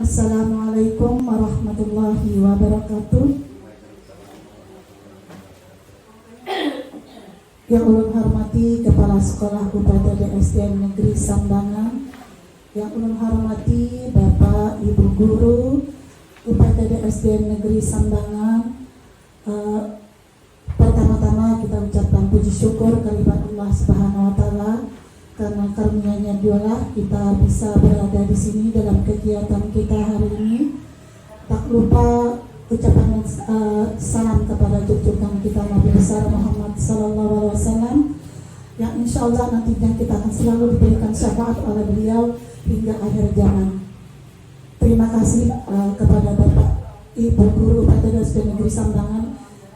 Assalamualaikum warahmatullahi wabarakatuh. Yang ulun hormati Kepala Sekolah UPTD SDN Negeri Sambangan, yang ulun hormati Bapak Ibu Guru UPTD SDN Negeri Sambangan, pertama-tama kita ucapkan puji syukur kehadirat Allah Subhanahu wa Ta'ala, karena karunia-Nya dialah kita bisa berada di sini dalam kegiatan kita hari ini. Tak lupa ucapan salam kepada junjungan kita Nabi besar Muhammad Sallallahu Alaihi Wasallam, yang insya Allah nantinya kita akan selalu diberikan syafaat oleh beliau hingga akhir zaman. Terima kasih kepada Bapak Ibu Guru UPTD SDN Negeri Sambangan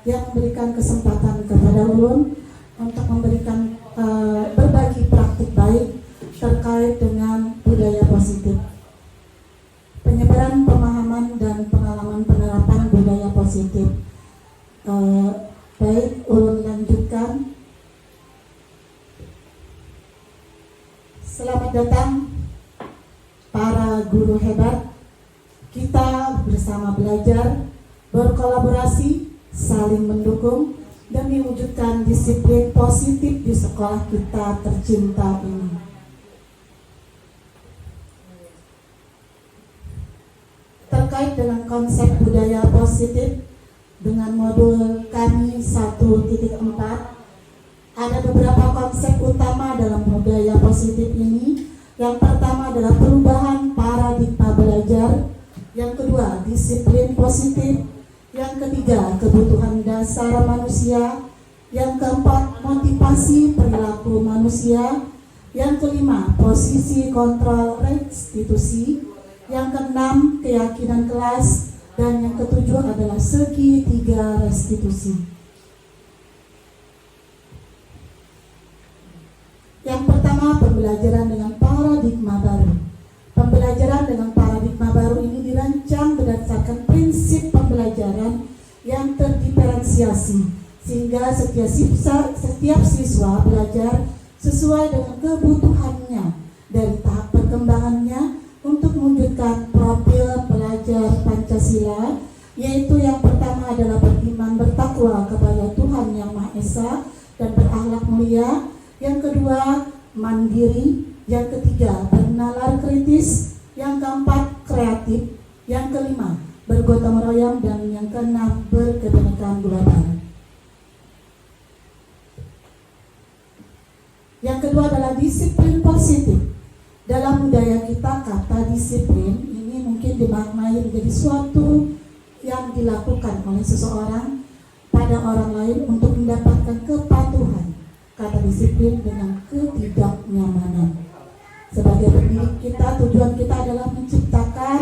yang memberikan kesempatan kepada ulun untuk memberikan berbagi praktik baik terkait dengan budaya positif, penyebaran pemahaman dan pengalaman penerapan budaya positif. Baik, ulun lanjutkan. Selamat datang para guru hebat. Kita bersama belajar, berkolaborasi, saling mendukung demi mewujudkan disiplin positif di sekolah kita tercinta ini. Terkait dengan konsep budaya positif dengan modul kami 1.4, ada beberapa konsep utama dalam budaya positif ini. Yang pertama adalah perubahan paradigma belajar, yang kedua disiplin positif, yang ketiga kebutuhan dasar manusia, yang keempat motivasi perilaku manusia, yang kelima posisi kontrol restitusi, yang keenam keyakinan kelas, dan yang ketujuh adalah segitiga restitusi. Yang pertama, pembelajaran dengan paradigma baru. Pembelajaran dengan paradigma baru ini dirancang berdasarkan prinsip pembelajaran yang terdiferensiasi, sehingga setiap siswa belajar sesuai dengan kebutuhannya dari tahap perkembangannya untuk mewujudkan profil pelajar Pancasila, yaitu yang pertama adalah beriman bertakwa kepada Tuhan Yang Maha Esa dan berakhlak mulia, yang kedua mandiri, yang ketiga bernalar kritis, yang keempat kreatif, yang kelima bergotong royong, dan yang keenam berkebinekaan global. Yang kedua adalah disiplin positif. Dalam budaya kita, kata disiplin ini mungkin dimaknai menjadi suatu yang dilakukan oleh seseorang pada orang lain untuk mendapatkan kepatuhan. Kata disiplin dengan ketidaknyamanan. Sebagai pendidik kita, tujuan kita adalah menciptakan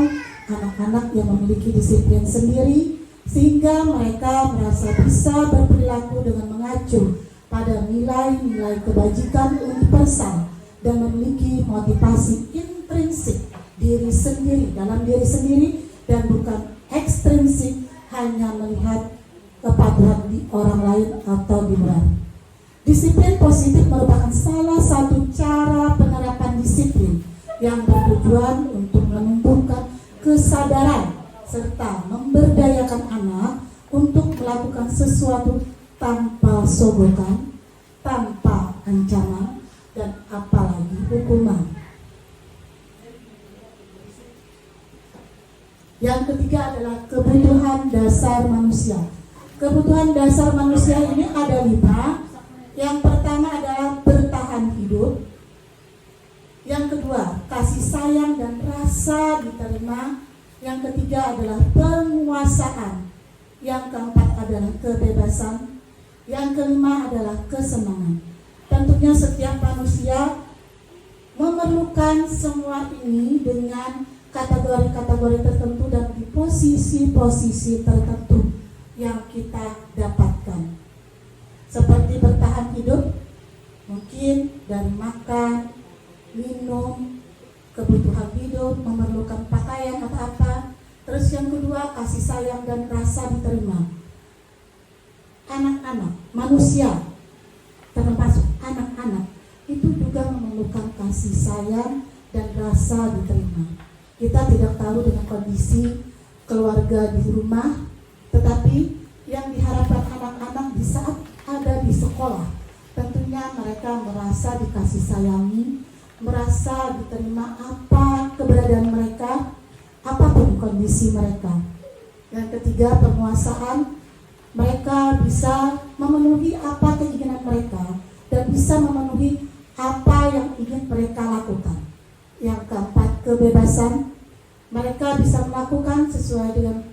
anak-anak yang memiliki disiplin sendiri, sehingga mereka merasa bisa berperilaku dengan mengacu pada nilai-nilai kebajikan universal dan memiliki motivasi intrinsik dalam diri sendiri dan bukan ekstrinsik hanya melihat kepatuhan di orang lain atau di luar. Disiplin positif merupakan salah satu cara penerapan disiplin yang bertujuan untuk menumbuhkan kesadaran serta memberdayakan anak untuk melakukan sesuatu tanpa sogokan, tanpa ancaman, dan apalagi hukuman. Yang ketiga adalah kebutuhan dasar manusia. Kebutuhan dasar manusia ini ada 5. Yang pertama adalah bertahan hidup. Yang kedua, kasih sayang dan rasa diterima. Yang ketiga adalah penguasaan. Yang keempat adalah kebebasan. Yang kelima adalah kesenangan. Tentunya setiap manusia memerlukan semua ini dengan kategori-kategori tertentu dan di posisi-posisi tertentu yang kita dapatkan. Seperti bertahan hidup, mungkin dari makan, minum, kebutuhan hidup, memerlukan pakaian atau apa. Terus yang kedua, kasih sayang dan rasa diterima. Anak-anak, manusia, termasuk anak-anak, itu juga memerlukan kasih sayang dan rasa diterima. Kita tidak tahu dengan kondisi keluarga di rumah, tetapi yang diharapkan anak-anak di saat ada di sekolah, tentunya mereka merasa dikasih sayangi, merasa diterima apa keberadaan mereka, apapun kondisi mereka. Yang ketiga, penguasaan. Mereka bisa memenuhi apa keinginan mereka dan bisa memenuhi apa yang ingin mereka lakukan. Yang keempat, kebebasan. Mereka bisa melakukan sesuai dengan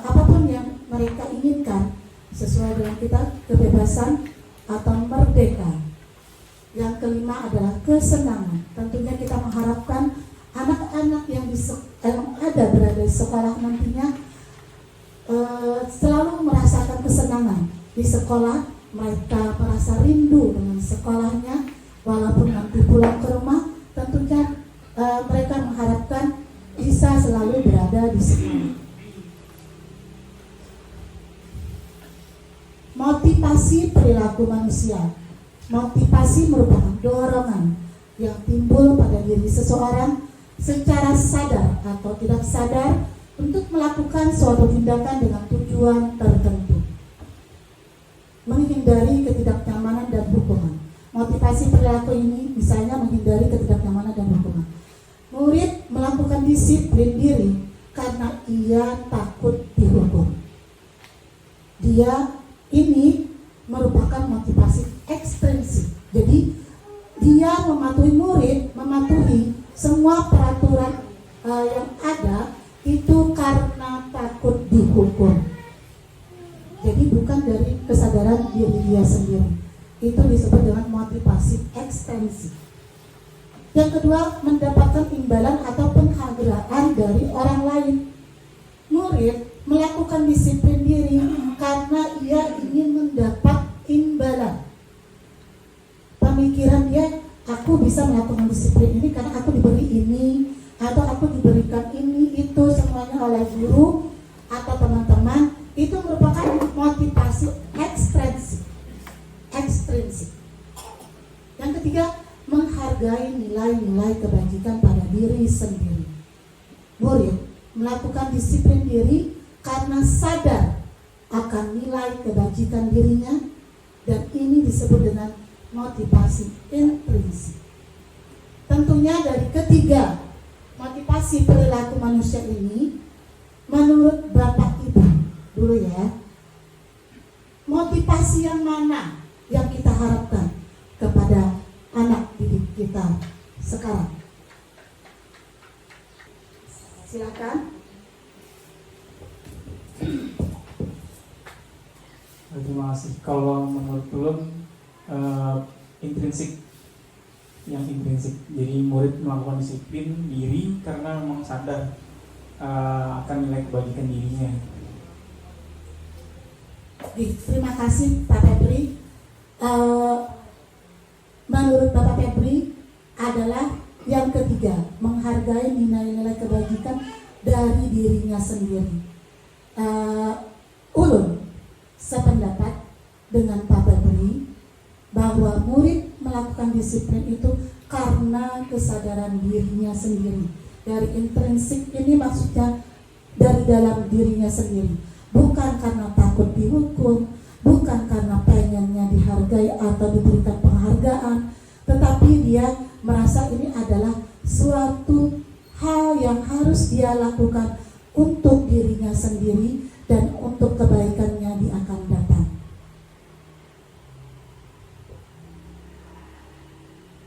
apapun yang mereka inginkan, sesuai dengan kita, kebebasan atau merdeka. Yang kelima adalah kesenangan. Tentunya kita mengharapkan anak-anak yang ada berada di sekolah nantinya selalu merasakan kesenangan di sekolah. Mereka merasa rindu dengan sekolahnya, walaupun nanti pulang ke rumah, tentunya mereka mengharapkan bisa selalu berada di sekolah. Motivasi perilaku manusia. Motivasi merupakan dorongan yang timbul pada diri seseorang secara sadar atau tidak sadar untuk melakukan suatu tindakan dengan tujuan tertentu, menghindari ketidaknyamanan dan hukuman. Motivasi perilaku ini misalnya menghindari ketidaknyamanan dan hukuman. Murid melakukan disiplin diri karena ia takut dihukum. Dia ini merupakan motivasi ekstrinsik. Jadi dia mematuhi semua peraturan yang ada itu karena takut dihukum. Jadi bukan dari kesadaran diri dia sendiri. Itu disebut dengan motivasi ekstrinsik. Yang kedua, mendapatkan imbalan atau penghargaan dari orang lain. Murid melakukan disiplin diri karena ia ingin mendapat imbalan. Pemikiran dia, aku bisa melakukan disiplin ini karena aku diberi ini, atau aku diberikan ini, itu semuanya oleh guru atau teman-teman. Itu merupakan motivasi ekstrinsik. Yang ketiga, menghargai nilai-nilai kebajikan pada diri sendiri. Murid melakukan disiplin diri karena sadar akan nilai kebajikan dirinya, dan ini disebut dengan motivasi intrinsik. Tentunya dari ketiga motivasi perilaku manusia ini, menurut Bapak Ibu dulu ya, motivasi yang mana yang kita harapkan kepada anak didik kita sekarang? Silakan. Terima kasih. Kalau menurut Ulum, intrinsik. Jadi murid melakukan disiplin diri karena memang sadar akan nilai kebajikan dirinya. Terima kasih Pak Febri. Menurut Bapak Febri adalah yang ketiga, menghargai nilai-nilai kebajikan dari dirinya sendiri. Ulun sependapat dengan Pak Febri bahwa murid melakukan disiplin itu karena kesadaran dirinya sendiri. Dari intrinsik ini maksudnya dari dalam dirinya sendiri, bukan bukan karena takut dihukum, bukan karena pengennya dihargai atau diberikan penghargaan, tetapi dia merasa ini adalah suatu hal yang harus dia lakukan untuk dirinya sendiri dan untuk kebaikannya di akan datang.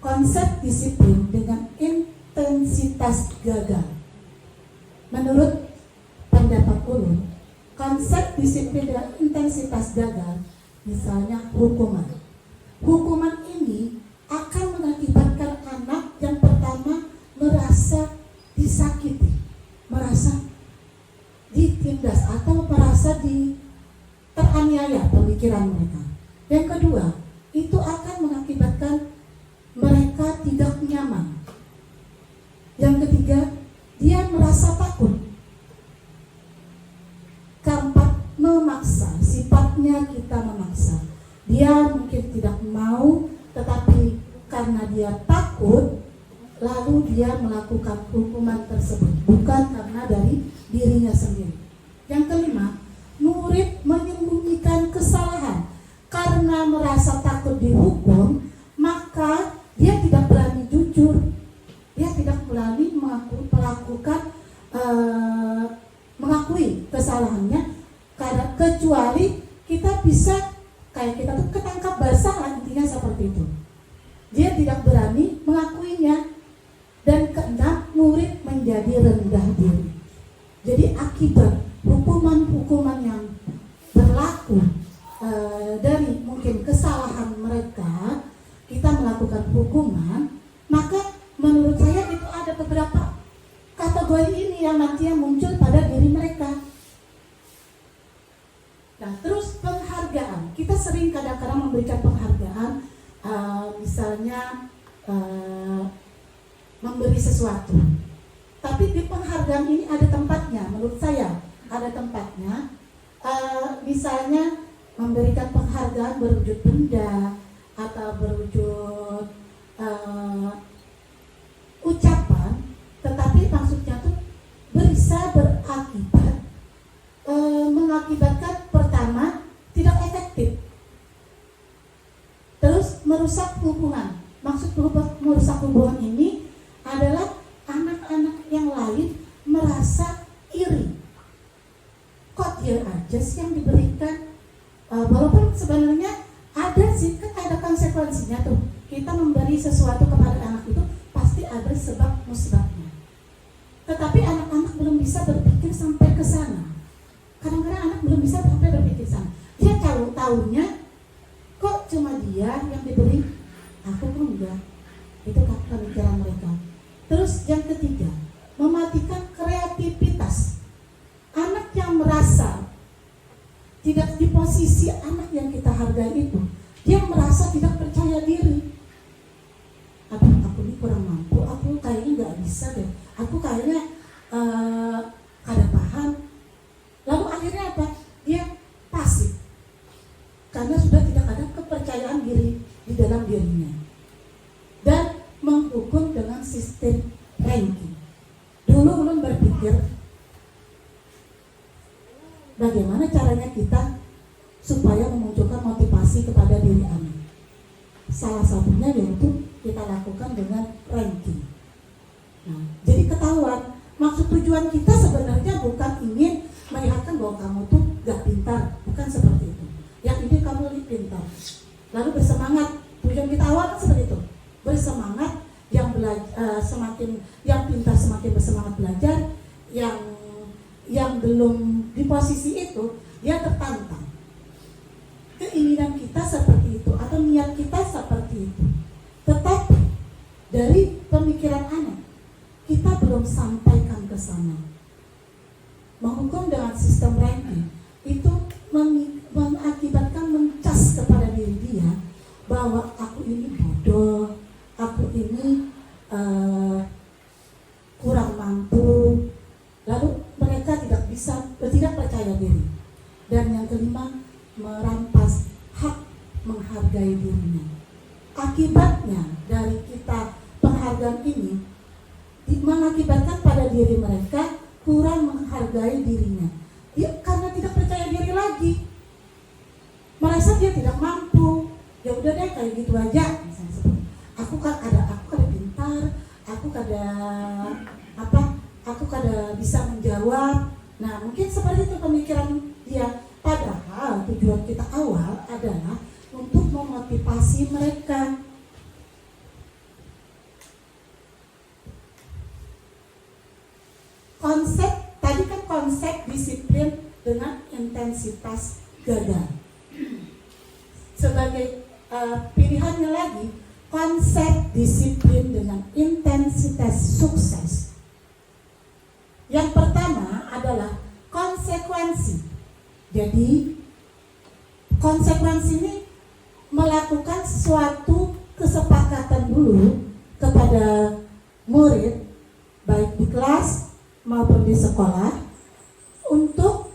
Konsep disiplin dengan intensitas gagal. Menurut pendapat ulun, konsep disiplin dengan intensitas gagal, misalnya hukuman. Hukuman ini akan mengakibatkan anak yang pertama merasa disakiti, merasa ditindas atau merasa teraniaya pemikiran mereka. Yang kedua, itu akan mengakibatkan mereka tidak nyaman. Yang ketiga, dia merasa takut. Keempat, memaksa. Sifatnya kita memaksa. Dia mungkin tidak mau, tetapi karena dia takut, lalu dia melakukan hukuman tersebut, bukan karena dari dirinya sendiri. Yang kelima, murid menyembunyikan kesalahan. Karena merasa takut dihukum, maka dia tidak berani jujur. Dia tidak berani mengakui kesalahannya, karena kecuali kita bisa kayak kita tuh ketangkap basah lah, intinya seperti itu. Dia tidak berani mengakuinya. Dan keenam, murid menjadi rendah diri. Jadi akibat hukuman-hukuman yang berlaku dari mungkin kesalahan mereka, kita melakukan hukuman, maka menurut saya itu ada beberapa kategori ini yang nantinya muncul pada diri mereka. Nah, terus penghargaan. Kita sering kadang-kadang memberikan penghargaan, misalnya memberi sesuatu. Tapi di penghargaan ini ada tempatnya, menurut saya ada tempatnya. Misalnya memberikan penghargaan berwujud benda atau berwujud ucapan, tetapi maksudnya tuh bisa berakibat mengakibatkan pertama tidak efektif, terus merusak hubungan. Maksud merusak hubungan ini adalah anak-anak yang lain merasa iri. Kok dia aja sih yang diberikan? Walaupun sebenarnya ada sih, kan ada konsekuensinya tuh. Kita memberi sesuatu kepada anak itu pasti ada sebab musibahnya. Tetapi anak-anak belum bisa berpikir sampai ke sana. Kadang-kadang anak belum bisa sampai berpikir sana. Dia kalau tahunya kok cuma dia yang diberi, aku pun enggak. Itu pemikiran mereka. Terus yang ketiga, mematikan kreativitas. Anak yang merasa tidak di posisi anak yang kita hargai itu, dia merasa tidak percaya diri. Aduh, aku ini kurang mampu, aku kayaknya nggak bisa deh, aku kayaknya kada paham. Lalu akhirnya apa? Dia pasif karena sudah tidak ada kepercayaan diri di dalam dirinya, dan menghukum dengan sistem ranking. Dulu belum berpikir bagaimana caranya kita supaya memunculkan motivasi kepada diri anak. Salah satunya yaitu kita lakukan dengan ranking. Nah, jadi ketahuan, maksud tujuan kita sebenarnya bukan ingin melihatkan bahwa kamu tuh gak pintar, bukan seperti itu. Yang ini kamu lebih pintar, lalu bersemangat. Tujuan kita awal kan seperti itu, bersemangat. Yang pintar semakin bersemangat belajar, yang belum di posisi itu dia tertantang. Keinginan kita seperti itu atau niat kita seperti itu, tetapi dari pemikiran anak kita belum sampaikan ke sana. Menghukum dengan sistem ranking itu mengakibatkan mencas kepada diri dia bahwa aku ini bodoh, aku ini kurang mampu. Lalu mereka tidak percaya diri. Dan yang kelima, merampas hak menghargai dirinya. Akibatnya dari kita penghargaan ini mengakibatkan pada diri mereka kurang menghargai dirinya. Karena tidak percaya diri lagi, merasa dia tidak mampu. Ya udah deh kayak gitu aja. Misalnya seperti, aku kada pintar, aku kada bisa menjawab. Nah mungkin seperti itu pemikiran dia. Padahal tujuan kita awal adalah untuk memotivasi mereka. Konsep disiplin dengan intensitas gagal. Sebagai pilihannya lagi, konsep disiplin dengan intensitas sukses. Yang pertama adalah konsekuensi. Jadi konsekuensi ini melakukan suatu kesepakatan dulu kepada murid, baik di kelas maupun di sekolah, untuk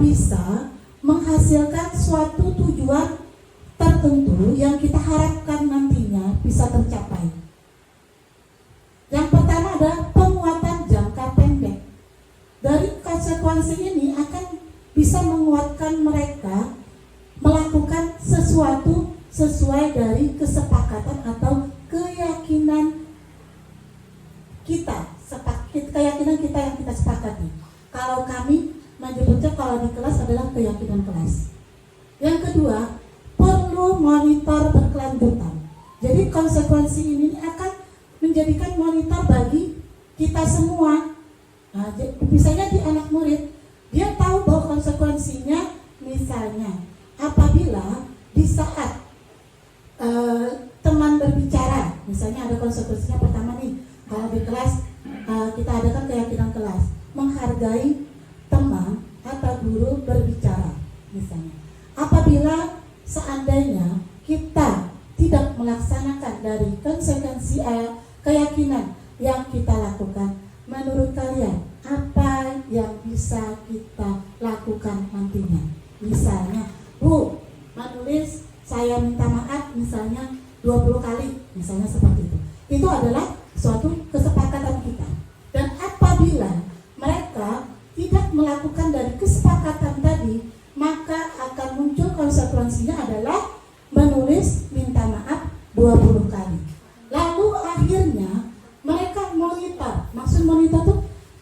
bisa menghasilkan suatu tujuan tertentu yang kita harapkan nantinya bisa tercapai. Yang pertama adalah penguatan jangka pendek. Dari konsekuensi ini akan bisa menguatkan mereka melakukan sesuatu sesuai dari kesepakatan atau keyakinan kita yang kita sepakati. Kalau kami menyebutnya kalau di kelas adalah keyakinan kelas. Yang kedua, perlu monitor berkelanjutan. Jadi konsekuensi ini akan menjadikan monitor bagi kita semua. Nah, misalnya di anak murid, dia tahu bahwa konsekuensinya, misalnya apabila di saat teman berbicara, misalnya ada konsekuensinya pertama nih, kalau di kelas kita adakan keyakinan kelas, menghargai teman atau guru berbicara, misalnya. Apabila seandainya kita tidak melaksanakan dari konsekuensi keyakinan yang kita lakukan, menurut kalian apa yang bisa kita lakukan nantinya? Misalnya, Bu, menulis saya minta maaf misalnya 20 kali, misalnya seperti itu. Itu adalah suatu kesepakatan kita. Dan apabila mereka tidak melakukan dari kesepakatan tadi, maka akan muncul konsekuensinya adalah menulis minta maaf 20 kali. Lalu akhirnya mereka monitor. Maksud monitor itu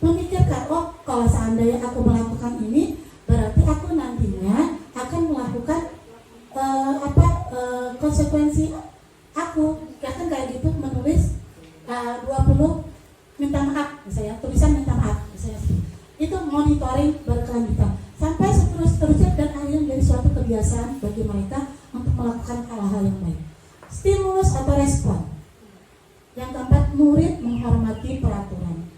memikirkan, oh kalau seandainya aku melakukan ini, berarti aku nantinya akan melakukan konsekuensi aku. Ya kan kayak gitu, menulis 20 minta maaf, misalnya tulisan minta maaf, misalnya itu monitoring berkelanjutan sampai seterusnya dan akhirnya menjadi suatu kebiasaan bagi mereka untuk melakukan hal-hal yang baik. Stimulus atau respon. Yang keempat, murid menghormati peraturan.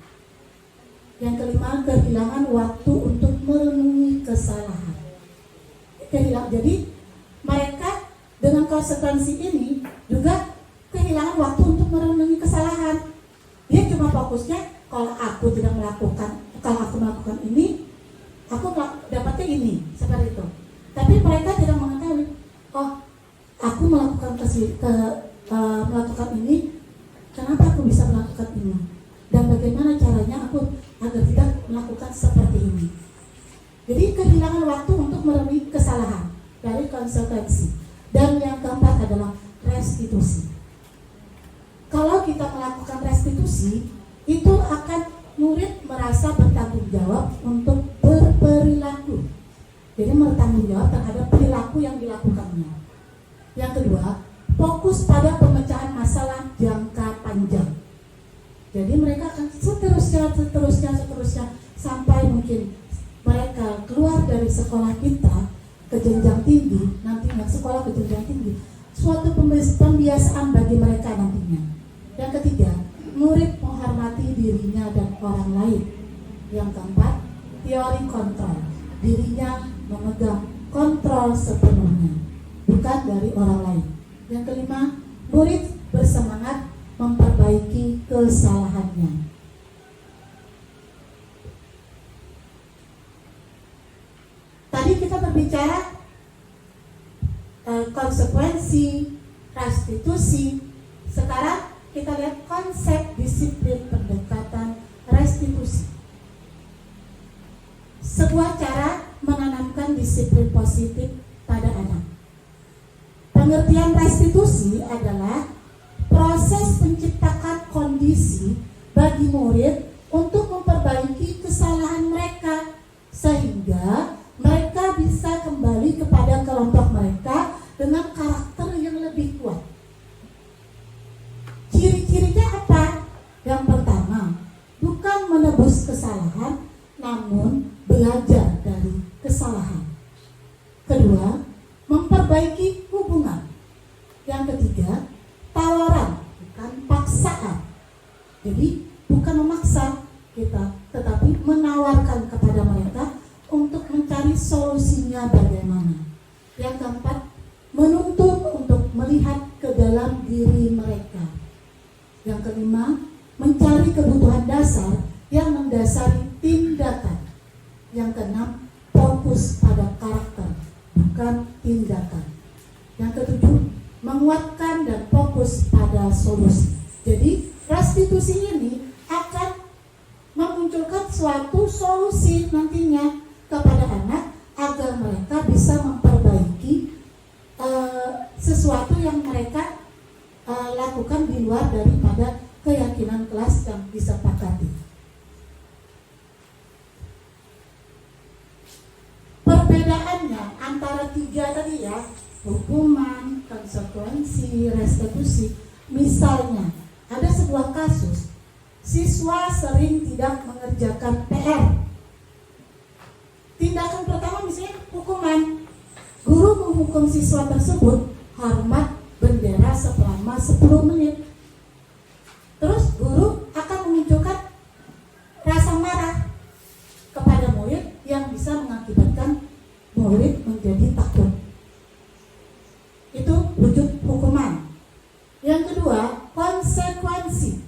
Yang kelima, kehilangan waktu untuk merenungi kesalahan. Jadi mereka dengan konsekuensi ini juga kehilangan waktu untuk merenungi kesalahan. Dia cuma fokusnya, kalau aku melakukan ini, aku dapatnya ini, seperti itu. Tapi mereka tidak mengetahui, oh, aku melakukan ini, kenapa aku bisa melakukan ini, dan bagaimana caranya aku agar tidak melakukan seperti ini. Jadi kehilangan waktu untuk merenungi kesalahan dari konsekuensi. Dan yang keempat adalah restitusi. Kalau kita melakukan restitusi, itu akan murid merasa bertanggung jawab untuk berperilaku. Jadi bertanggung jawab terhadap perilaku yang dilakukannya. Yang kedua, fokus pada pemecahan masalah jangka panjang. Jadi mereka akan seterusnya sampai mungkin mereka keluar dari sekolah kita ke jenjang tinggi, nantinya sekolah ke jenjang tinggi, suatu pembiasaan bagi mereka nantinya. Yang ketiga, murid menghormati dirinya dan orang lain. Yang keempat, teori kontrol. Dirinya memegang kontrol sepenuhnya, bukan dari orang lain. Yang kelima, murid bersemangat memperbaiki kesalahannya. Tadi kita berbicara konsekuensi, restitusi. Sekarang kita lihat konsep disiplin pendekatan restitusi. Sebuah cara menanamkan menanamkan disiplin positif pada anak. Pengertian restitusi adalah proses menciptakan kondisi bagi murid untuk memperbaiki kesalahan mereka sehingga mereka bisa kembali kepada kelompok mereka dengan karakter yang lebih kuat. Ciri-cirinya apa? Yang pertama, bukan menebus kesalahan, namun belajar dari kesalahan. Kedua, memperbaiki hubungan. Yang ketiga, tawaran, bukan paksaan. Jadi, bukan memaksa kita, tetapi menawarkan kepada mereka untuk mencari solusinya bagaimana. Yang keempat, menuntut untuk melihat ke dalam diri mereka. Yang kelima, mencari kebutuhan dasar yang mendasari tindakan. Yang keenam, fokus pada karakter, bukan tindakan. Yang ketujuh, menguatkan dan fokus pada solusi. Jadi, restitusi ini akan memunculkan suatu solusi nantinya kepada anak agar mereka bisa memperbaiki sesuatu yang mereka lakukan di luar daripada keyakinan kelas yang disepakati. Perbedaannya antara tiga tadi ya, hukuman, konsekuensi, restitusi. Misalnya, ada sebuah kasus, siswa sering tidak mengerjakan PR. Tindakan pertama misalnya hukuman. Guru menghukum siswa tersebut hormat bendera selama 10 menit. Terus guru akan memunculkan rasa marah kepada murid yang bisa mengakibatkan murid menjadi takut. Itu wujud hukuman. Yang kedua, konsekuensi.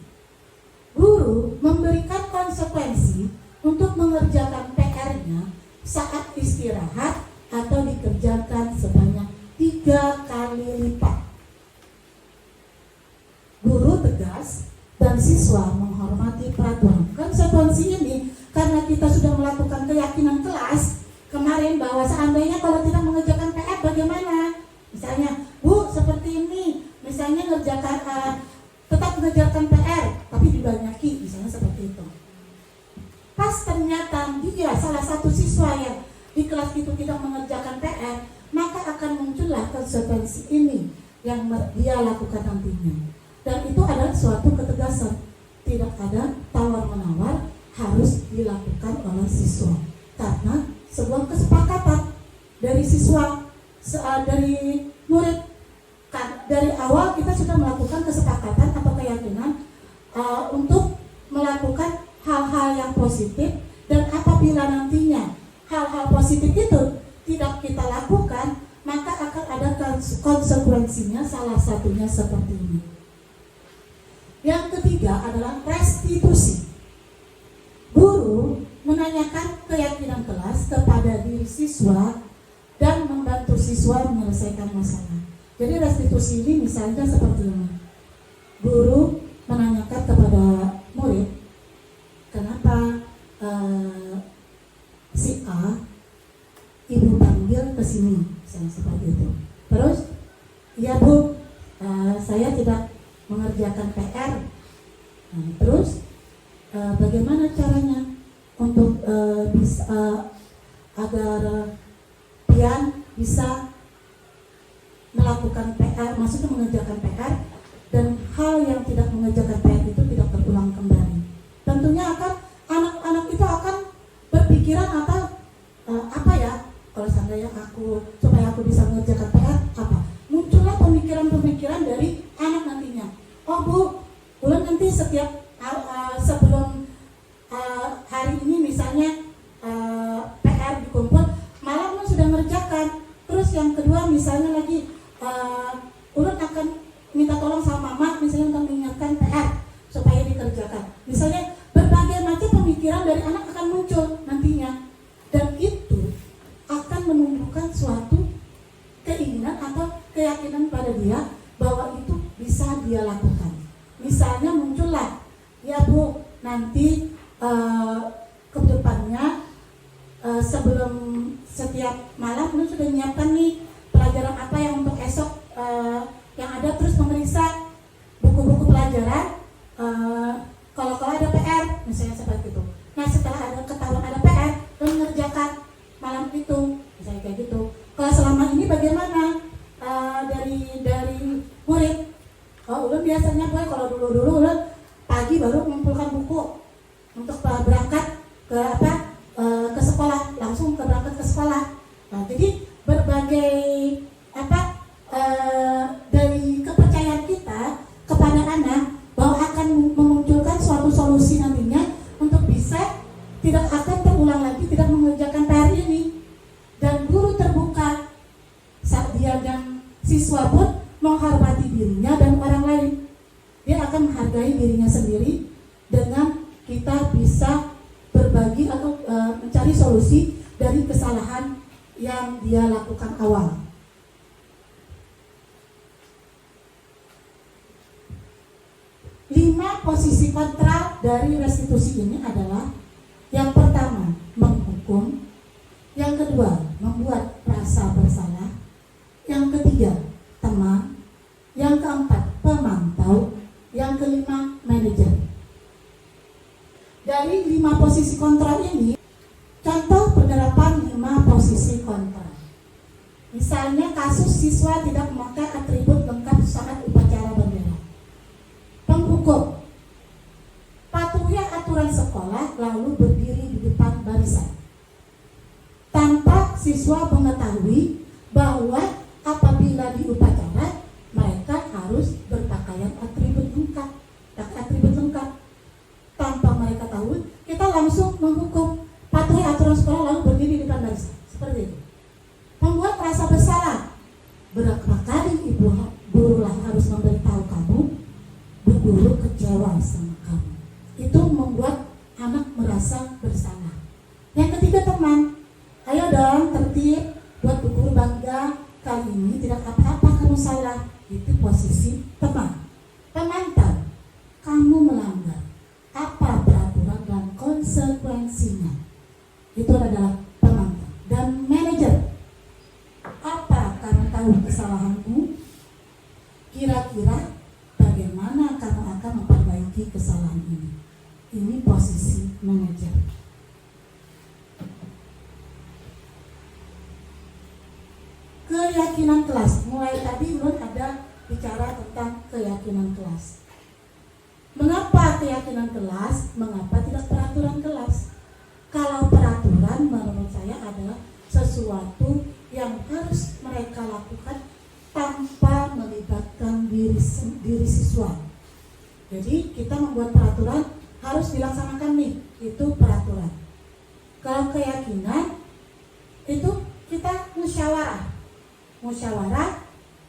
Guru memberikan konsekuensi untuk mengerjakan PR-nya saat istirahat atau dikerjakan sebanyak 3 kali lipat. Guru tegas dan siswa menghormati peraturan. Konsekuensi ini karena kita sudah melakukan keyakinan kelas kemarin bahwa seandainya kalau tidak mengerjakan PR bagaimana? Misalnya, Bu, seperti ini, misalnya tetap mengerjakan PR tapi dibanyaki, misalnya seperti itu. Pas ternyata dia salah satu siswa yang di kelas itu tidak mengerjakan PR, maka akan muncullah konsekuensi ini yang dia lakukan nantinya. Dan itu adalah suatu ketegasan, tidak ada tawar-menawar, harus dilakukan oleh siswa karena sebuah kesepakatan dari siswa, dari murid. Dari awal kita sudah melakukan kesepakatan atau keyakinan untuk melakukan hal-hal yang positif, dan apabila nantinya hal-hal positif itu tidak kita lakukan, maka akan ada konsekuensinya, salah satunya seperti ini. Yang ketiga adalah restitusi. Guru menanyakan keyakinan kelas kepada diri siswa dan membantu siswa menyelesaikan masalah. Jadi restitusi ini misalnya seperti ini. Guru menanyakan kepada murid, kenapa si A ibu panggil ke sini, misalnya seperti itu. Terus, ya Bu, saya tidak mengerjakan PR. Terus bagaimana caranya untuk agar Pian bisa melakukan PR, maksudnya mengerjakan PR, dan hal yang tidak mengerjakan PR itu tidak terulang kembali. Tentunya anak-anak itu akan berpikiran atau apa ya, kalau seandainya supaya aku bisa mengerjakan PR apa? Muncullah pemikiran-pemikiran dari anak nantinya. Oh Bu, bulan nanti setiap sebelum hari ini misalnya PR dikumpul, malam sudah mengerjakan. Terus yang kedua misalnya lagi Ulun akan minta tolong sama Mama misalnya untuk mengingatkan PR supaya dikerjakan. Misalnya berbagai macam pemikiran dari anak akan muncul nantinya, dan itu akan menumbuhkan suatu keinginan atau keyakinan pada dia bahwa itu bisa dia lakukan. Misalnya muncullah, ya Bu, nanti ke depannya sebelum setiap biasanya gue kalau dulu pagi baru mengumpulkan buku untuk berangkat ke ke sekolah, langsung berangkat ke sekolah. Nah, jadi berbagai dari kepercayaan kita kepada anak bahwa akan memunculkan suatu solusi nantinya untuk bisa tidak akan terulang lagi tidak mengerjakan PR ini, dan guru terbuka saat dia dan siswa pun menghormati dirinya dan orang lain. Dia akan menghargai dirinya sendiri dengan kita bisa berbagi atau mencari solusi dari kesalahan yang dia lakukan awal. Lima posisi kontra dari restitusi ini adalah: yang pertama, menghukum; yang kedua, membuat rasa bersalah; yang ketiga, teman; yang keempat, pemantau; yang kelima, manajer. Dari 5 posisi kontra ini, contoh penerapan 5 posisi kontra. Misalnya kasus siswa tidak memakai atribut lengkap saat upacara bendera. Penghukum: patuhi aturan sekolah lalu berdiri di depan barisan. Tanpa siswa mengetahui bahwa apabila di upacara mereka harus berpakaian atribut lengkap. Tanpa mereka tahu, kita langsung menghukum. Patuhi aturan sekolah lalu berdiri di depan barisan. Seperti itu. Membuat rasa bersalah: berapa kali ibu gurulah harus memberitahu kamu, bu guru kecewa sama kamu. Itu membuat anak merasa bersalah. Yang ketiga, teman. Ayo dong tertib, buat bu guru bangga. Kali ini tidak apa-apa kamu salah. Itu posisi teman. Pemantau: kamu melanggar. Apa peraturan dan konsekuensinya? Itu adalah pemantau. Dan manajer: apa kamu tahu kesalahanmu? Kira-kira bagaimana kamu akan memperbaiki kesalahan ini? Ini posisi manajer. Keyakinan kelas. Mulai tadi belum ada bicara tentang keyakinan kelas. Mengapa keyakinan kelas? Mengapa tidak peraturan kelas? Kalau peraturan menurut saya adalah sesuatu yang harus mereka lakukan tanpa melibatkan diri siswa. Jadi kita membuat peraturan harus dilaksanakan nih, itu peraturan. Kalau keyakinan itu kita musyawarah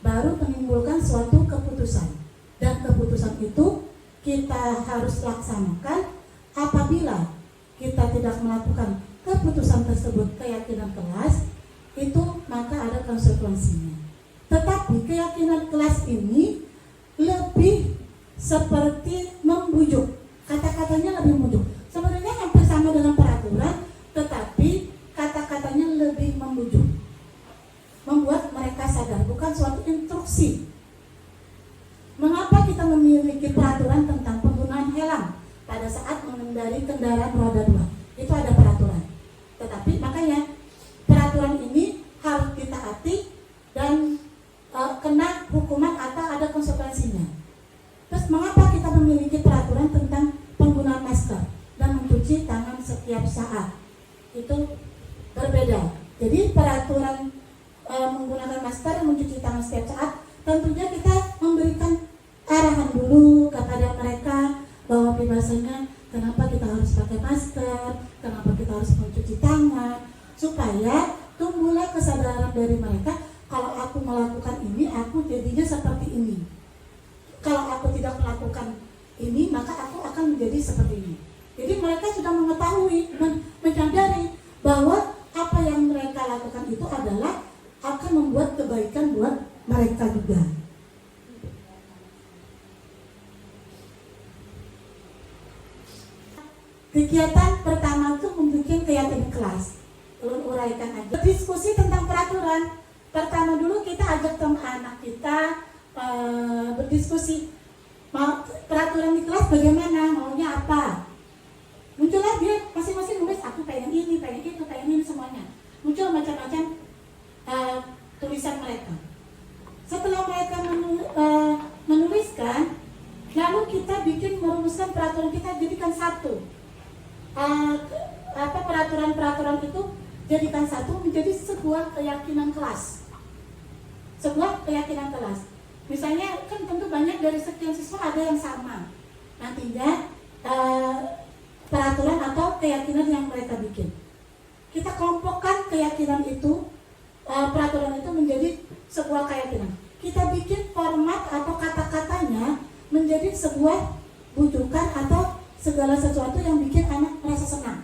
baru menimbulkan suatu keputusan, dan keputusan itu kita harus laksanakan. Apabila kita tidak melakukan keputusan tersebut, keyakinan kelas itu, maka ada konsekuensinya. Tetapi keyakinan kelas ini lebih seperti membujuk. Kata-katanya lebih membujuk. Sebenarnya hampir sama dengan peraturan, tetapi kata-katanya lebih membujuk. Membuat mereka sadar, bukan suatu instruksi. Mengapa kita memiliki peraturan tentang penggunaan helm pada saat mengendarai kendaraan roda 2? Itu ada peraturan. Tetapi makanya peraturan ini harus ditaati dan kena hukuman atau ada konsekuensinya. Terus mengapa kita memiliki peraturan tentang penggunaan masker dan mencuci tangan setiap saat? Itu berbeda. Jadi peraturan menggunakan masker dan mencuci tangan setiap saat, tentunya kita memberikan arahan dulu kepada mereka bahwa biasanya kenapa kita harus pakai masker, kenapa kita harus mencuci tangan, supaya tumbuhlah kesadaran dari mereka, kalau aku melakukan ini, aku jadinya seperti ini. Kalau aku tidak melakukan ini, maka aku akan menjadi seperti ini. Jadi mereka sudah mengetahui, menyadari bahwa apa yang mereka lakukan itu adalah akan membuat kebaikan buat mereka juga. Kegiatan pertama itu membuat keyakinan kelas. Ulun uraikan aja. Diskusi tentang peraturan. Pertama dulu kita ajak teman anak kita berdiskusi. Peraturan di kelas bagaimana? Maunya apa? Muncullah dia masing-masing nulis, aku pengen ini, pengen itu, pengen ini, semuanya. Muncul macam-macam tulisan mereka. Setelah mereka menuliskan, baru kita bikin merumuskan peraturan, kita jadikan satu. Peraturan-peraturan itu jadikan satu menjadi sebuah keyakinan kelas. Sebuah keyakinan kelas. Misalnya kan tentu banyak dari sekian siswa ada yang sama. Nantinya peraturan atau keyakinan yang mereka bikin. Kita kelompokkan keyakinan itu, peraturan itu menjadi sebuah keyakinan. Kita bikin format atau kata-katanya menjadi sebuah bujukan atau segala sesuatu yang bikin anak merasa senang.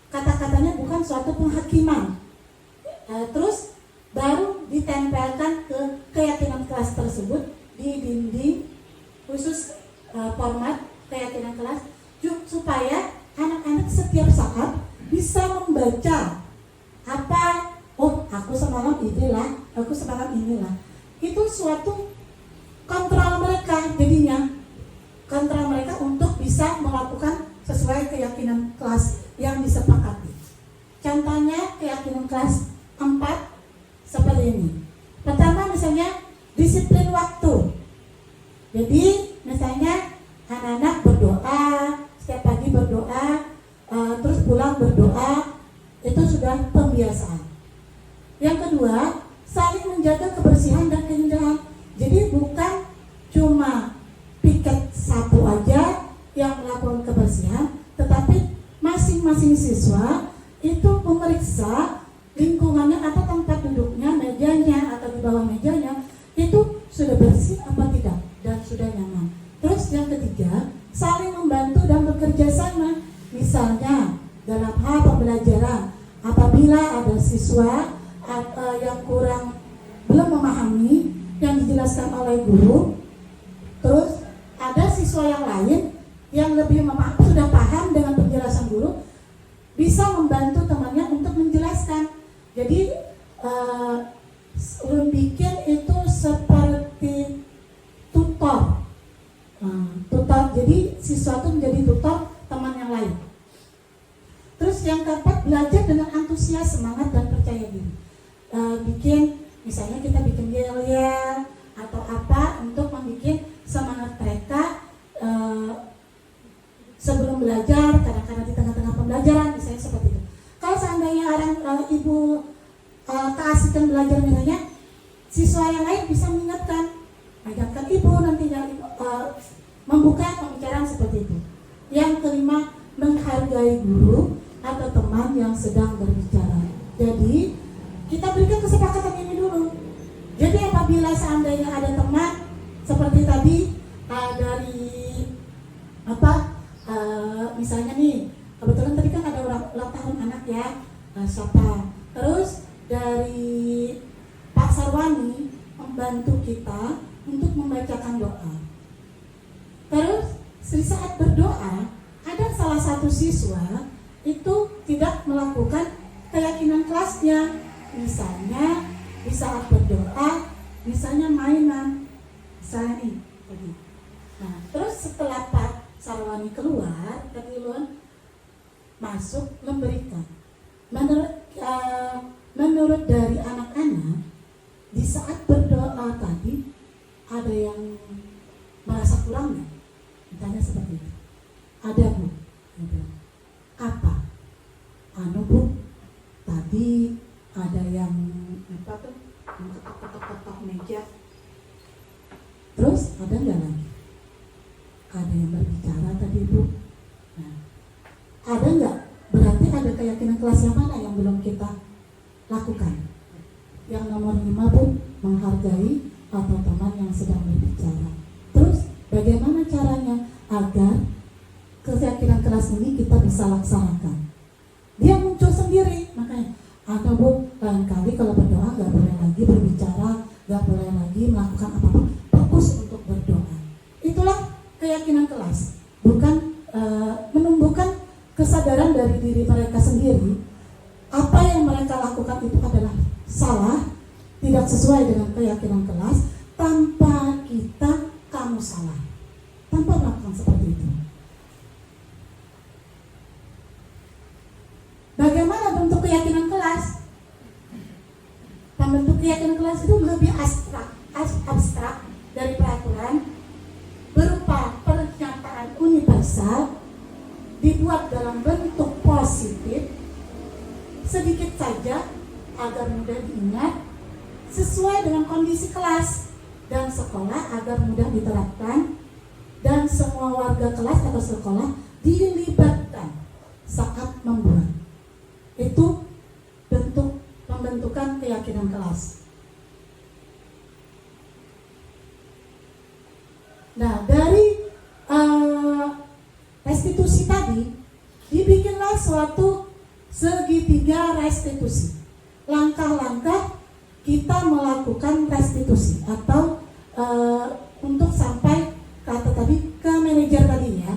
Kata-katanya bukan suatu penghakiman. Terus baru ditempelkan ke keyakinan kelas tersebut di dinding khusus format keyakinan kelas, supaya anak-anak setiap saat bisa membaca apa, oh aku semalam inilah, aku semalam inilah. Itu suatu kontrol mereka, jadinya kontrol mereka untuk bisa melakukan sesuai keyakinan kelas yang disepakati. Contohnya keyakinan kelas 4 seperti ini. Pertama misalnya disiplin waktu. Jadi misalnya anak-anak berdoa, setiap pagi berdoa, terus pulang berdoa, itu sudah pembiasaan. Yang kedua, saling menjaga kebersihan dan keindahan. Jadi bukan cuma piket satu aja yang melakukan kebersihan, tetapi masing-masing siswa itu memeriksa lingkungannya atau tempat duduknya, mejanya atau di bawah mejanya itu sudah bersih apa tidak dan sudah nyaman. Terus yang ketiga, saling membantu dan bekerja sama. Misalnya dalam hal pembelajaran, apabila ada siswa yang belum memahami yang dijelaskan oleh guru, terus ada siswa yang lain yang lebih sudah paham dengan penjelasan guru, bisa membantu temannya untuk menjelaskan. Jadi bikin itu seperti tutor. Jadi siswa itu menjadi tutor teman yang lain. Terus yang keempat, belajar dengan antusias, semangat dan percaya diri. Misalnya kita bikin yel-yel atau apa untuk membuat semangat mereka sebelum belajar, kadang-kadang di tengah-tengah pembelajaran, misalnya seperti itu. Kalau seandainya ibu keasikan belajar misalnya, siswa yang lain bisa mengingatkan ibu nantinya membuka pembicaraan seperti itu. Yang kelima, menghargai guru atau teman yang sedang berbicara. Jadi kita berikan kesepakatan ini dulu. Jadi apabila seandainya ada teman seperti tadi dari misalnya nih, kebetulan tadi kan ada ulang tahun anak ya, siapa. Terus dari Pak Sarwani membantu kita untuk membacakan doa. Terus di saat berdoa ada salah satu siswa itu tidak melakukan keyakinan kelasnya. Misalnya di saat berdoa, misalnya mainan, misalnya nih tadi. Nah, terus setelah Pak Sarwani keluar, masuk memberikan. Menurut dari anak-anak, di saat berdoa tadi ada yang merasa kurang nggak? Ditanya seperti itu. Ada Bu. Apa? Bu, tadi ada yang ketok-ketok meja. Terus ada nggak lagi? Ada yang berbicara tadi Bu. Nah, ada nggak? Berarti ada keyakinan kelas yang mana yang belum kita lakukan? Yang nomor 5 Bu, menghargai atau teman yang sedang berbicara. Terus bagaimana caranya agar keyakinan kelas ini kita bisa laksanakan? Dia muncul sendiri, makanya atau Bu, lain kali kalau berdoa gak boleh lagi berbicara, gak boleh lagi melakukan apa-apa, fokus untuk berdoa. Itulah keyakinan kelas, bukan menumbuhkan kesadaran dari diri mereka sendiri. Apa yang mereka lakukan itu adalah salah, tidak sesuai dengan keyakinan kelas, tanpa kamu salah, tanpa melakukan seperti itu. Bagaimana bentuk keyakinan kelas? Bentuk keyakinan kelas itu lebih abstrak dari peraturan, berupa universal, dibuat dalam bentuk positif, sedikit saja agar mudah diingat, sesuai dengan kondisi kelas dan sekolah agar mudah diterapkan, dan semua warga kelas atau sekolah dilibatkan saat membuat. Itu bentuk pembentukan keyakinan kelas. Nah, dari restitusi tadi dibikinlah suatu segitiga restitusi. Langkah-langkah kita melakukan restitusi atau untuk sampai kata tadi ke manajer tadi ya.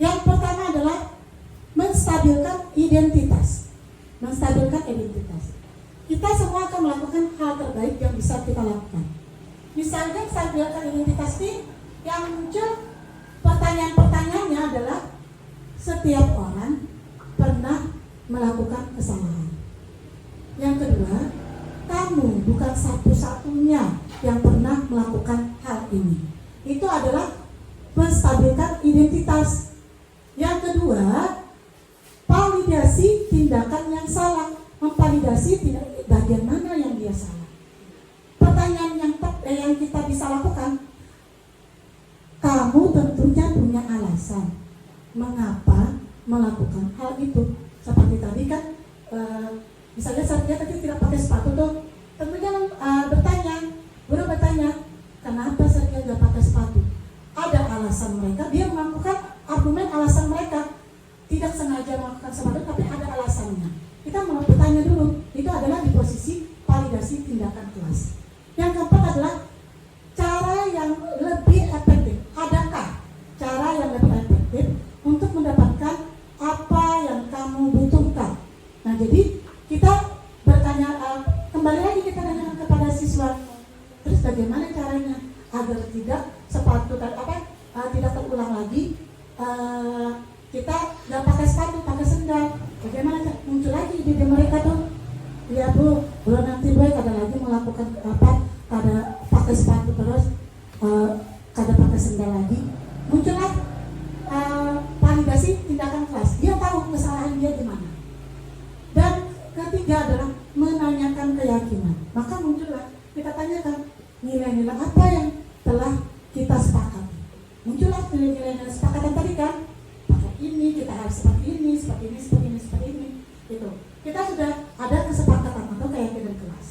Yang pertama adalah menstabilkan identitas. Menstabilkan identitas. Kita semua akan melakukan hal terbaik yang bisa kita lakukan. Misalnya stabilkan identitas ini yang muncul pertanyaan-pertanyaannya adalah setiap orang pernah melakukan kesalahan. Yang kedua, kamu bukan satu-satunya yang pernah melakukan hal ini. Itu adalah menstabilkan identitas. Yang kedua, validasi tindakan yang salah. Memvalidasi bagian mana yang dia salah. Pertanyaan yang kita bisa lakukan, kamu tentunya punya alasan mengapa melakukan hal itu. Seperti tadi kan, misalnya dia tadi tidak pakai sepatu tuh, tentunya guru bertanya, kenapa saya tidak pakai sepatu? Ada alasan mereka, dia melakukan argumen alasan mereka, tidak sengaja melakukan sepatu, tapi ada alasannya. Kita mau bertanya dulu, itu adalah di posisi validasi tindakan kelas. Yang keempat adalah cara yang lebih efektif. Adakah cara yang lebih efektif untuk mendapatkan apa yang kamu butuhkan? Nah, jadi kita bertanya, kembali lagi kita tanya kepada siswa, terus bagaimana caranya agar tidak sepatu tidak terulang lagi, kita nggak pakai sepatu, pakai sendal. Bagaimana muncul lagi ide mereka tuh? Ya bu, nanti gue kada lagi melakukan kada pakai sepatu terus, kada pakai sendal lagi. Muncullah validasi tindakan kelas. Dia tahu kesalahan dia di mana. Dan ketiga adalah menanyakan keyakinan. Maka muncullah kita tanyakan nilai-nilai apa yang telah kita sepakati. Muncullah nilai-nilai kesepakatan tadi kan. Pakai ini, kita harus seperti ini, seperti ini, seperti ini, seperti ini. Gitu. Kita sudah ada kesepakatan atau keyakinan kelas.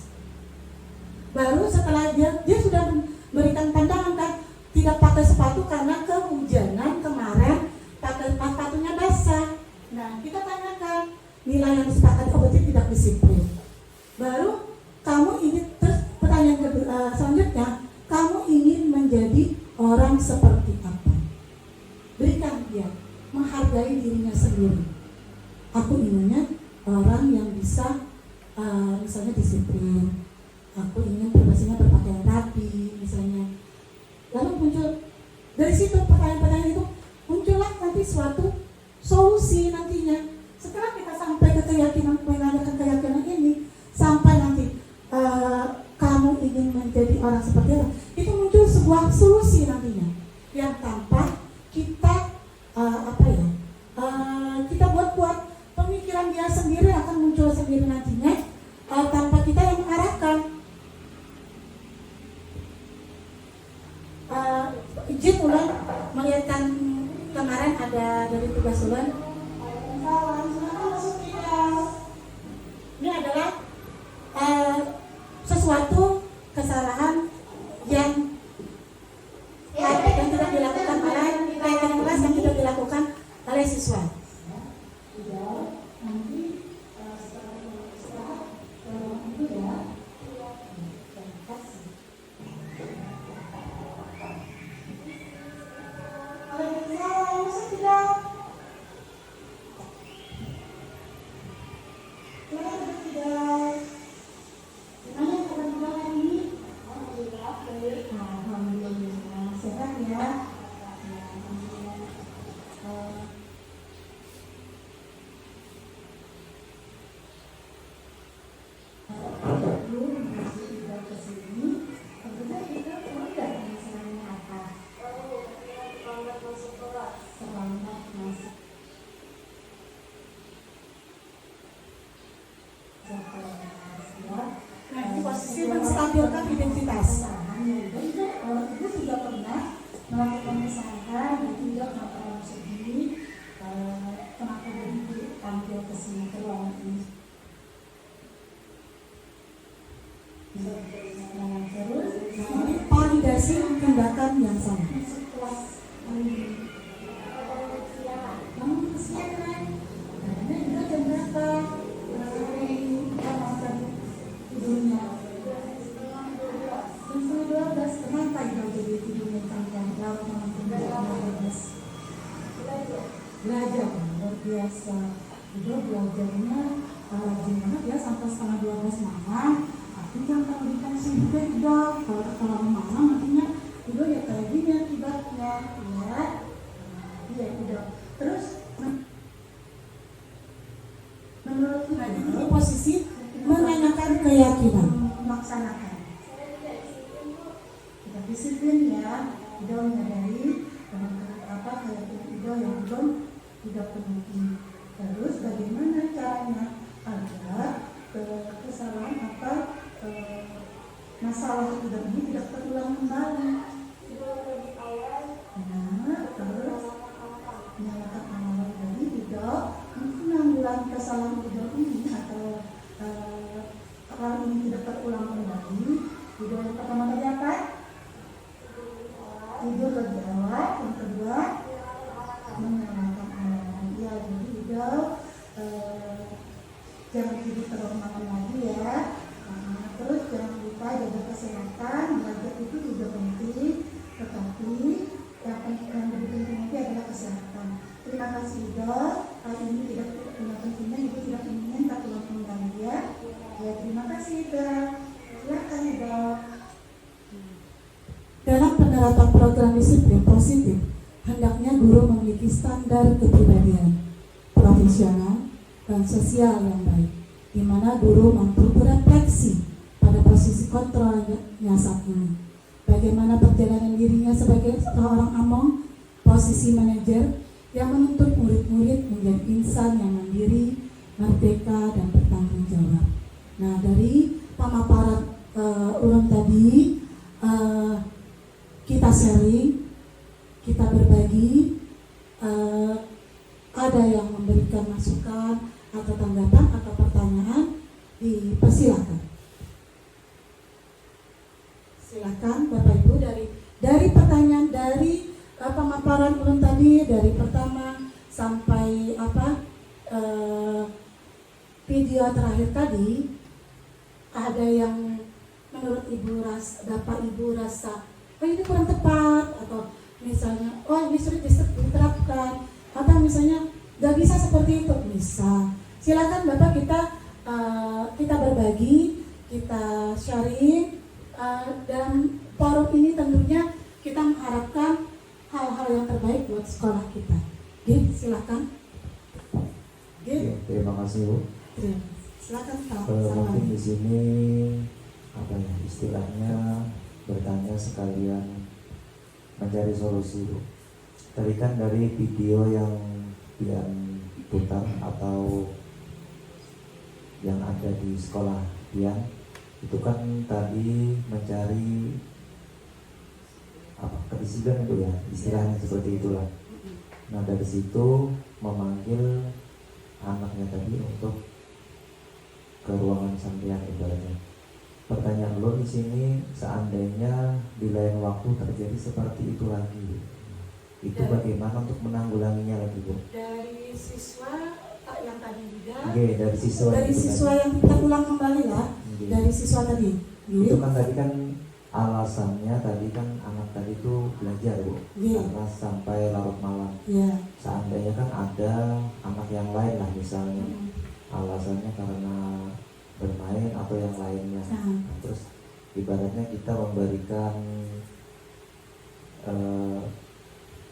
Baru setelah dia sudah memberikan pandangan kan, tidak pakai sepatu karena kehujanan kemarin, pakai sepatunya basah. Nah, kita tanyakan nilai yang disepakati, berarti tidak disiplin. Baru kamu ingin, terus pertanyaan selanjutnya, kamu ingin menjadi orang seperti apa? Berikan dia, menghargai dirinya sendiri. Aku inginnya orang yang bisa misalnya disiplin. Aku ingin pribadinya berpakaian rapi misalnya. Lalu muncul dari situ pertanyaan-pertanyaan itu, muncullah nanti suatu solusi nantinya. Setelah kita sampai ke keyakinan, menanyakan keyakinan ini, sampai nanti kamu ingin menjadi orang seperti apa, itu muncul sebuah solusi nantinya yang tanpa kita kita buat pemikiran dia sendiri akan muncul sendiri nantinya, tanpa kita yang mengarahkan. Izin ulang melihatkan kemarin ada dari tugas ulang. Ini adalah sesuatu kesalahan yang tidak dilakukan oleh keyakinan kelas, yang tidak dilakukan oleh siswa. stabilkan identitas. Ibu juga pernah melakukan kesalahan dan tidak terlalu sedih. Kenapa ibu tampil ke sini ke ruangan ini? Terus, validasi tindakan yang sama. Kamu kesiangan, karena juga jam berapa? Tidurnya jam 12. Kenapa Ibu jadi tidurnya panjang? Lalu malam jam 12 belajar luar biasa. Ibu belajarnya rajin banget ya sampai setengah 12 malam. Tapi kan kalau dikasih juga tidak, kalau terlalu malam nantinya Ibu ya kayak gini akibatnya ya. Iya udah. Terus menurut kita ini posisi menanyakan keyakinan melaksanakan. Kita disiplin ya, tidak menyadari apa keyakinan itu yang belum tidak penuhi. Terus bagaimana caranya agar kesalahan atau masalah itu ini tidak terulang kembali. Nah, terus menyalakan amalan tadi tidak menanggulangi kesalahan hidup ini atau hal ini tidak terulang kembali. Hidup yang pertama tadi apa? Tidur lebih awal. Yang kedua menyalakan amalan. Ya, jadi hidup jangan tidur terlalu malam lagi ya. Terus jangan lupa jaga kesehatan. Belajar itu juga penting, tetapi yang lebih penting lagi adalah kesehatan. Terima kasih Ido. Hal ini tidak punya pentingnya, Ibu tidak ingin terulang kembali ya. Ya terima kasih Ido. Silakan Ido. Dalam penerapan program disiplin positif, hendaknya guru memiliki standar kepribadian, profesional dan sosial yang baik, di mana guru mampu berefleksi pada posisi kontrolnya saat ini. Bagaimana perjalanan dirinya sebagai seorang among, posisi manajer yang menuntut murid-murid menjadi insan yang mandiri, merdeka, dan bertanggung jawab. Nah, dari pemaparan Ulum tadi, kita sharing, kita berbagi, ada yang memberikan masukan atau tanggapan atau pertanyaan, dipersilakan. Silakan Bapak Ibu dari pertanyaan dari pemaparan Ulum tadi, dari pertama sampai video terakhir tadi, ada yang menurut Bapak Ibu rasa ini kurang tepat, atau misalnya ini sulit diterapkan, atau misalnya gak bisa seperti itu. Bisa, silakan Bapak, kita berbagi, kita sharing. Dan forum ini tentunya kita mengharapkan hal-hal yang terbaik buat sekolah kita. Oke, silakan. Oke, terima kasih Bu. Silakan Pak. Mungkin di sini istilahnya bertanya sekalian mencari solusi Bu. Tadi kan dari video yang putar atau yang ada di sekolah Pian, itu kan tadi mencari kedisiplinan itu ya, istilahnya seperti itulah. Nah dari situ memanggil anaknya tadi untuk ke ruangan sampean ibaratnya. Pertanyaan lo di sini, seandainya di lain waktu terjadi seperti itu lagi, itu bagaimana untuk menanggulanginya lagi Bu? Dari siswa yang tadi juga. Dari siswa. Dari siswa yang terulang kembali lah. Dari siswa tadi. Itu kan tadi kan alasannya tadi kan anak tadi itu belajar Bu, karena sampai larut malam. Seandainya kan ada anak yang lain lah misalnya, alasannya karena bermain atau yang lainnya. Nah, terus ibaratnya kita memberikan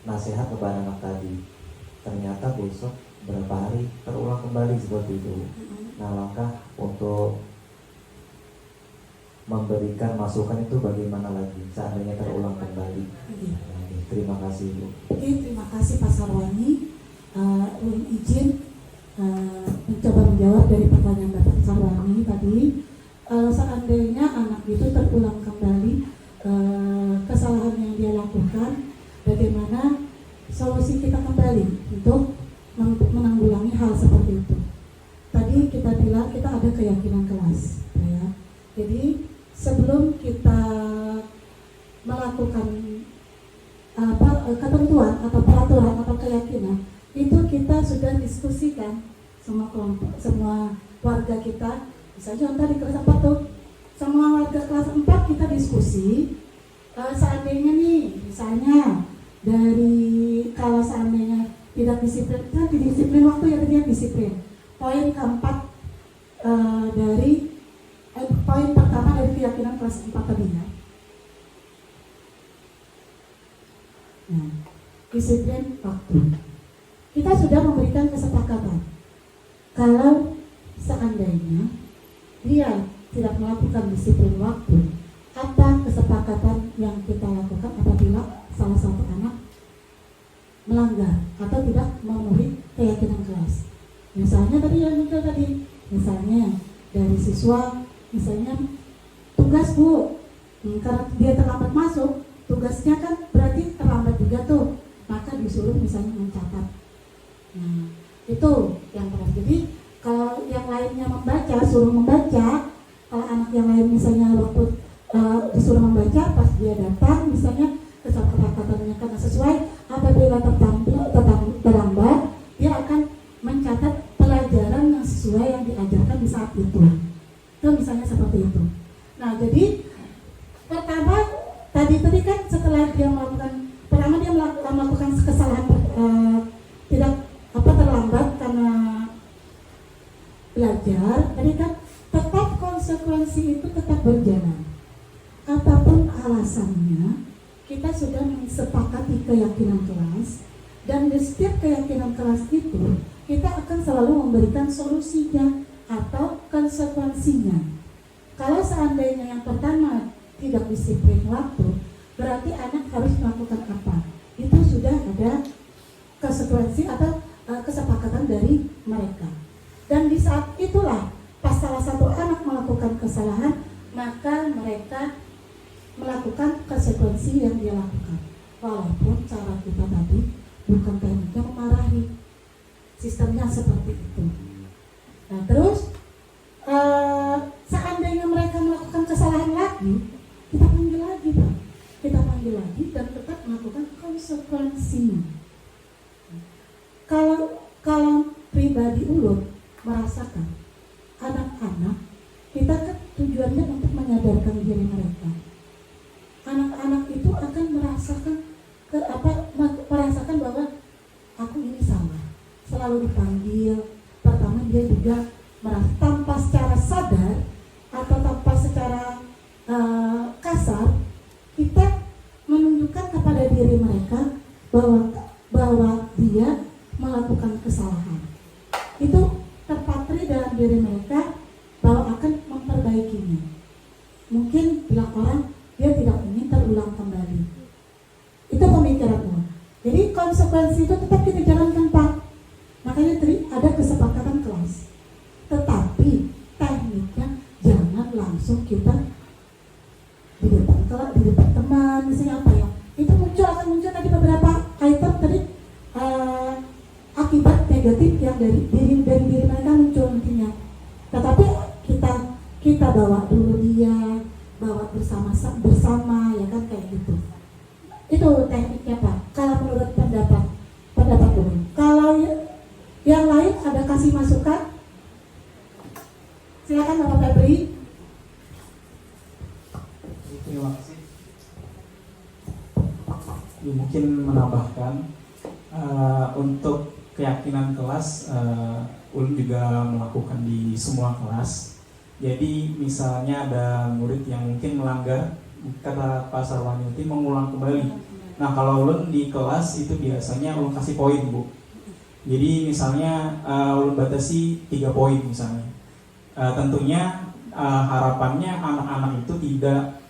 nasihat kepada anak tadi, ternyata besok berapa hari terulang kembali seperti itu. Nah langkah untuk memberikan masukan itu bagaimana lagi seandainya terulang kembali. Terima kasih Bu. Terima kasih Pak Sarwani. Izin mencoba menjawab dari pertanyaan Bapak Sarwani tadi. seandainya anak itu terulang kembali kesalahan yang dia lakukan, bagaimana solusi kita kembali untuk menanggulangi hal seperti itu. Tadi kita bilang kita ada keyakinan kelas, ya. Jadi sebelum kita melakukan ketentuan atau peraturan atau keyakinan, itu kita sudah diskusikan semua kelompok, semua warga kita. Misalnya contoh di kelas 4 tuh, semua warga kelas 4 kita diskusi. Seandainya nih, misalnya kalau seandainya tidak disiplin, kan disiplin waktu ya, tadi disiplin. Poin keempat poin pertama dari keyakinan kelas 4 tadi ya. Nah, disiplin waktu. Kita sudah memberikan kesepakatan. Kalau seandainya dia tidak melakukan disiplin waktu, apa kesepakatan yang kita lakukan apabila salah satu anak melanggar atau tidak memenuhi keyakinan kelas? Misalnya tadi yang muncul tadi, misalnya dari siswa, misalnya tugas Bu, karena dia terlambat masuk, tugasnya kan berarti terlambat juga tuh, maka disuruh misalnya mencatat. Nah, itu yang terakhir. Jadi kalau yang lainnya membaca, suruh membaca. Kalau anak yang lain misalnya waktu disuruh membaca, pas dia datang misalnya kesepakatannya karena sesuai, apabila terlambat, dia akan mencatat pelajaran yang sesuai yang diajarkan di saat itu. Itu misalnya seperti itu. Nah, jadi pertama tadi kan setelah dia melakukan kesalahan tidak terlambat karena belajar, tadi kan tetap konsekuensi itu tetap berjalan. Apapun alasannya, kita sudah mensepakati keyakinan kelas, dan di setiap keyakinan kelas itu kita akan selalu memberikan solusinya atau konsekuensinya. Kalau seandainya yang pertama tidak disiplin waktu, berarti anak harus melakukan apa? Itu sudah ada konsekuensi atau kesepakatan dari mereka. Dan di saat itulah pas salah satu anak melakukan kesalahan, maka mereka melakukan konsekuensi yang dia lakukan. Walaupun cara kita tadi bukan tekniknya memarahi, sistemnya seperti itu. Nah terus seandainya mereka melakukan kesalahan lagi, kita panggil lagi Pak. Kita panggil lagi dan tetap melakukan konsekuensinya. Kalau pribadi Ulun merasakan anak-anak, kita kan tujuannya untuk menyadarkan diri mereka. Anak-anak itu akan merasakan bahwa aku ini salah, selalu dipanggil. Pertama dia juga merasa tanpa secara sadar atau tanpa secara kasar, kita menunjukkan kepada diri mereka bahwa dia melakukan kesalahan. Itu terpatri dalam diri mereka bahwa akan memperbaikinya. Mungkin bilang orang dia tidak ingin terulang kembali. Itu pemikirannya. Jadi konsekuensi itu tetap kita jalankan Pak. Makanya tadi ada kesepakatan kelas. Tetapi tekniknya jangan langsung kita di depan teman, misalnya apa ya? Itu akan muncul tadi beberapa item tadi akibat negatif yang dari diri mereka muncul nantinya. Tetapi kita bawa dulu dia, bawa bersama ya kan, kayak gitu. Itu tekniknya Pak. Kalau menurut pendapat dulu. Kalau yang lain ada kasih masukan, silakan Bapak Febri. Terima kasih. Ya, mungkin menambahkan untuk keyakinan kelas, Ulun juga melakukan di semua kelas. Jadi misalnya ada murid yang mungkin melanggar, kata Pak Sarwani mengulang kembali. Nah kalau Ulun di kelas itu biasanya Ulun kasih poin Bu. Jadi misalnya Ulun batasi 3 poin misalnya. Tentunya harapannya anak-anak itu tidak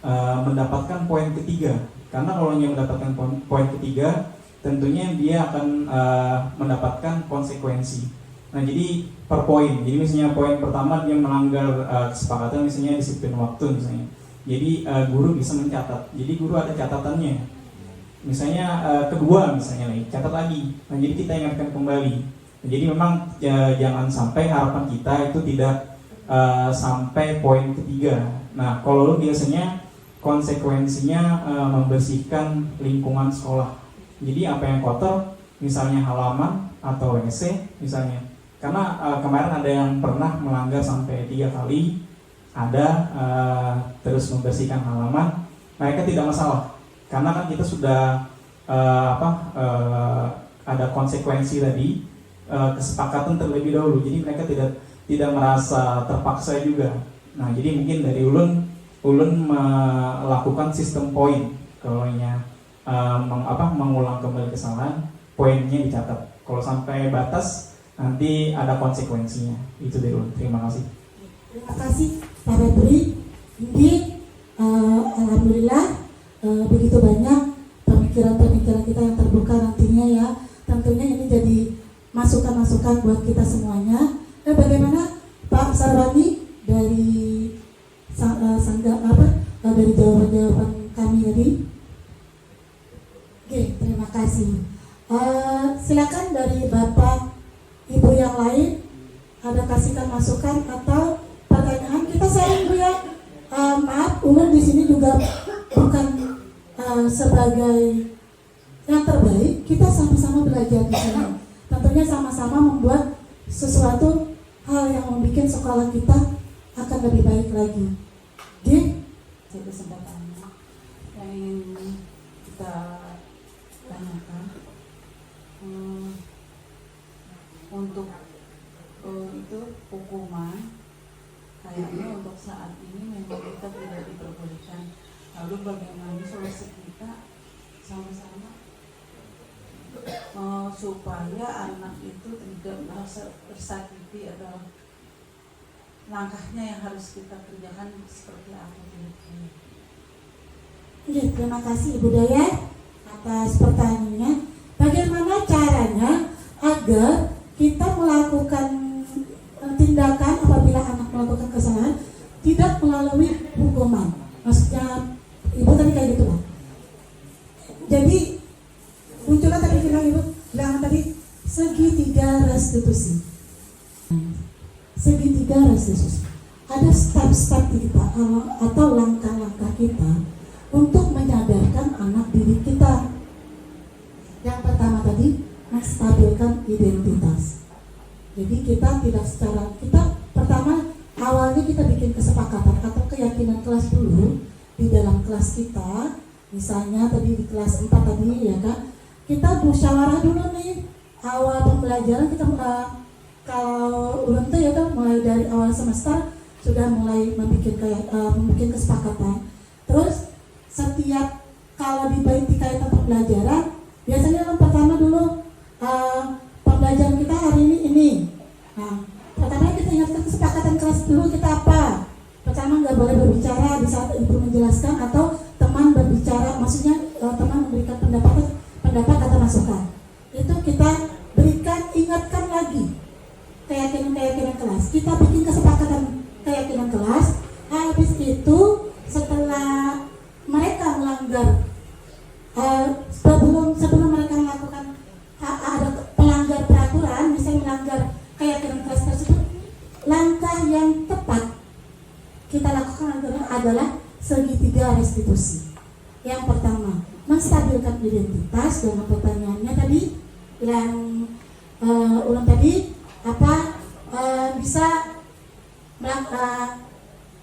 mendapatkan poin ketiga. Karena kalau dia mendapatkan poin ketiga, tentunya dia akan mendapatkan konsekuensi. Nah jadi per poin, jadi misalnya poin pertama dia melanggar kesepakatan misalnya disiplin waktu misalnya. Jadi guru bisa mencatat, jadi guru ada catatannya. Misalnya kedua misalnya lagi, catat lagi. Nah jadi kita ingatkan kembali. Nah, jadi memang jangan sampai harapan kita itu tidak sampai poin ketiga. Nah kalau biasanya konsekuensinya membersihkan lingkungan sekolah. Jadi apa yang kotor, misalnya halaman atau WC misalnya. Karena kemarin ada yang pernah melanggar sampai 3 kali, ada terus membersihkan halaman, mereka tidak masalah. Karena kan kita sudah ada konsekuensi tadi, kesepakatan terlebih dahulu. Jadi mereka tidak merasa terpaksa juga. Nah jadi mungkin dari ulun melakukan sistem poin. Kalau mengulang kembali kesalahan, poinnya dicatat. Kalau sampai batas nanti ada konsekuensinya. Itu dari ulun. Terima kasih. Terima kasih Pak Febri. Ini alhamdulillah begitu banyak pemikiran-pemikiran kita yang terbuka nantinya ya. Tentunya ini jadi masukan-masukan buat kita semuanya. Bagaimana Pak Sarwani dari dari jawaban-jawaban kami tadi? Oke, terima kasih. Silakan dari Bapak Ibu yang lain ada kasihkan masukan atau pertanyaan. Kita sharing Bu ya. Maaf, ulun di sini juga bukan sebagai yang terbaik. Kita sama-sama belajar di sini. Tentunya sama-sama membuat sesuatu hal yang membuat sekolah kita akan lebih baik lagi. Oke? Jadi kesempatannya yang ingin kita tanyakan untuk itu hukuman kayaknya untuk saat ini memang kita tidak diperbolehkan. Lalu bagaimana solusi kita sama-sama supaya anak itu tidak merasa tersakiti atau langkahnya yang harus kita kerjakan seperti apa kira-kira? Oke, terima kasih Ibu Daya atas pertanyaannya. Bagaimana caranya agar kita melakukan tindakan apabila anak melakukan kesalahan tidak melalui hukuman? Maksudnya Ibu tadi kayak gitu lah. Jadi muncullah tadi Ibu bilang tadi segitiga restitusi. Segitiga restitusi. Ada step-step kita atau langkah-langkah kita untuk menyadarkan anak didik kita. Yang pertama tadi menstabilkan identitas. Jadi kita tidak pertama awalnya kita bikin kesepakatan atau keyakinan kelas dulu di dalam kelas kita. Misalnya tadi di kelas 4 tadi ya kan, kita musyawarah dulu nih awal pembelajaran kita kalau ulun tuh ya kan mulai dari awal semester sudah mulai membuat kesepakatan. Terus setiap kalau di kaitan pembelajaran biasanya yang pertama dulu pembelajaran kita hari ini. Nah, pertama kita ingatkan kesepakatan kelas dulu kita apa. Pertama nggak boleh berbicara di saat ibu menjelaskan atau teman berbicara, maksudnya teman memberikan pendapat atau masukan. Itu kita berikan, ingatkan lagi keyakinan kelas. Kita bikin kesepakatan keyakinan kelas. Habis itu setelah mereka melanggar sebelum mereka melakukan ada pelanggar peraturan, misalnya melanggar keyakinan kelas tersebut, langkah yang tepat kita lakukan adalah segitiga restitusi. Yang pertama, menstabilkan identitas. Dengan pertanyaannya tadi yang ulang tadi bisa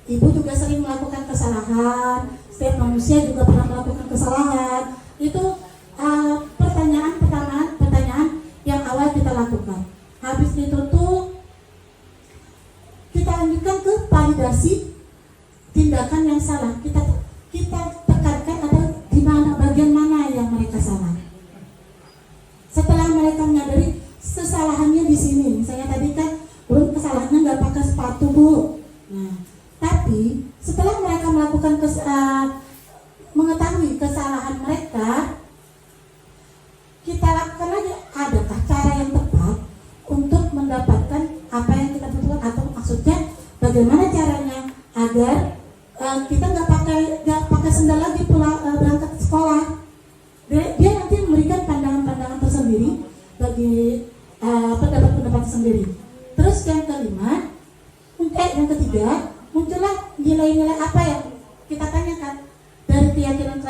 ibu juga sering melakukan kesalahan, setiap manusia juga pernah melakukan kesalahan. Itu pertanyaan yang awal kita lakukan. Habis itu tuh kita lanjutkan ke validasi tindakan yang salah. Kita tekankan ada di mana, bagian mana yang mereka salah. Setelah mereka menyadari kesalahannya di sini, misalnya tadi kan kesalahannya nggak pakai sepatu Bu. Nah, tapi setelah mereka melakukan mengetahui kesalahan mereka,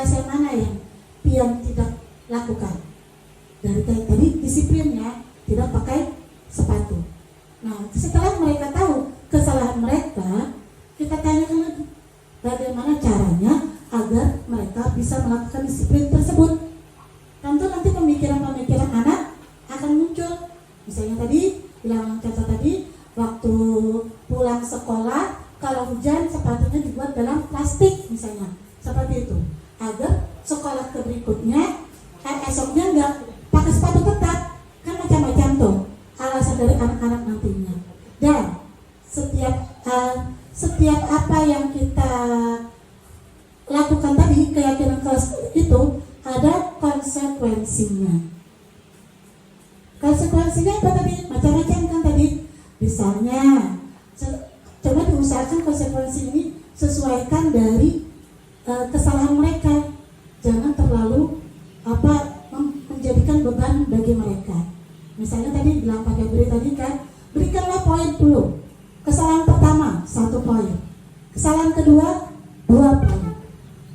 kelas yang mana yang tidak lakukan? Dari tadi disiplinnya tidak pakai sepatu. Nah, setelah mereka tahu kesalahan mereka, kita tanyakan lagi bagaimana caranya agar mereka bisa melakukan disiplin tersebut. Tentu nanti pemikiran-pemikiran anak akan muncul. Misalnya tadi bilang Caca tadi, waktu pulang sekolah kalau hujan sepatunya dibuat dalam plastik misalnya, seperti itu, agar sekolah ke berikutnya esoknya enggak pakai sepatu ketat, kan macam-macam tuh alasan dari anak-anak nantinya. Dan setiap apa yang kita lakukan tadi, keyakinan kelas itu ada konsekuensinya. Konsekuensinya apa tadi? Macam-macam kan tadi. Misalnya, coba diusahakan konsekuensi ini sesuaikan dari kesalahan mereka. Jangan terlalu menjadikan beban bagi mereka. Misalnya tadi bilang pakai beri tadi kan, berikanlah poin dulu. Kesalahan pertama 1 poin, kesalahan kedua 2 poin.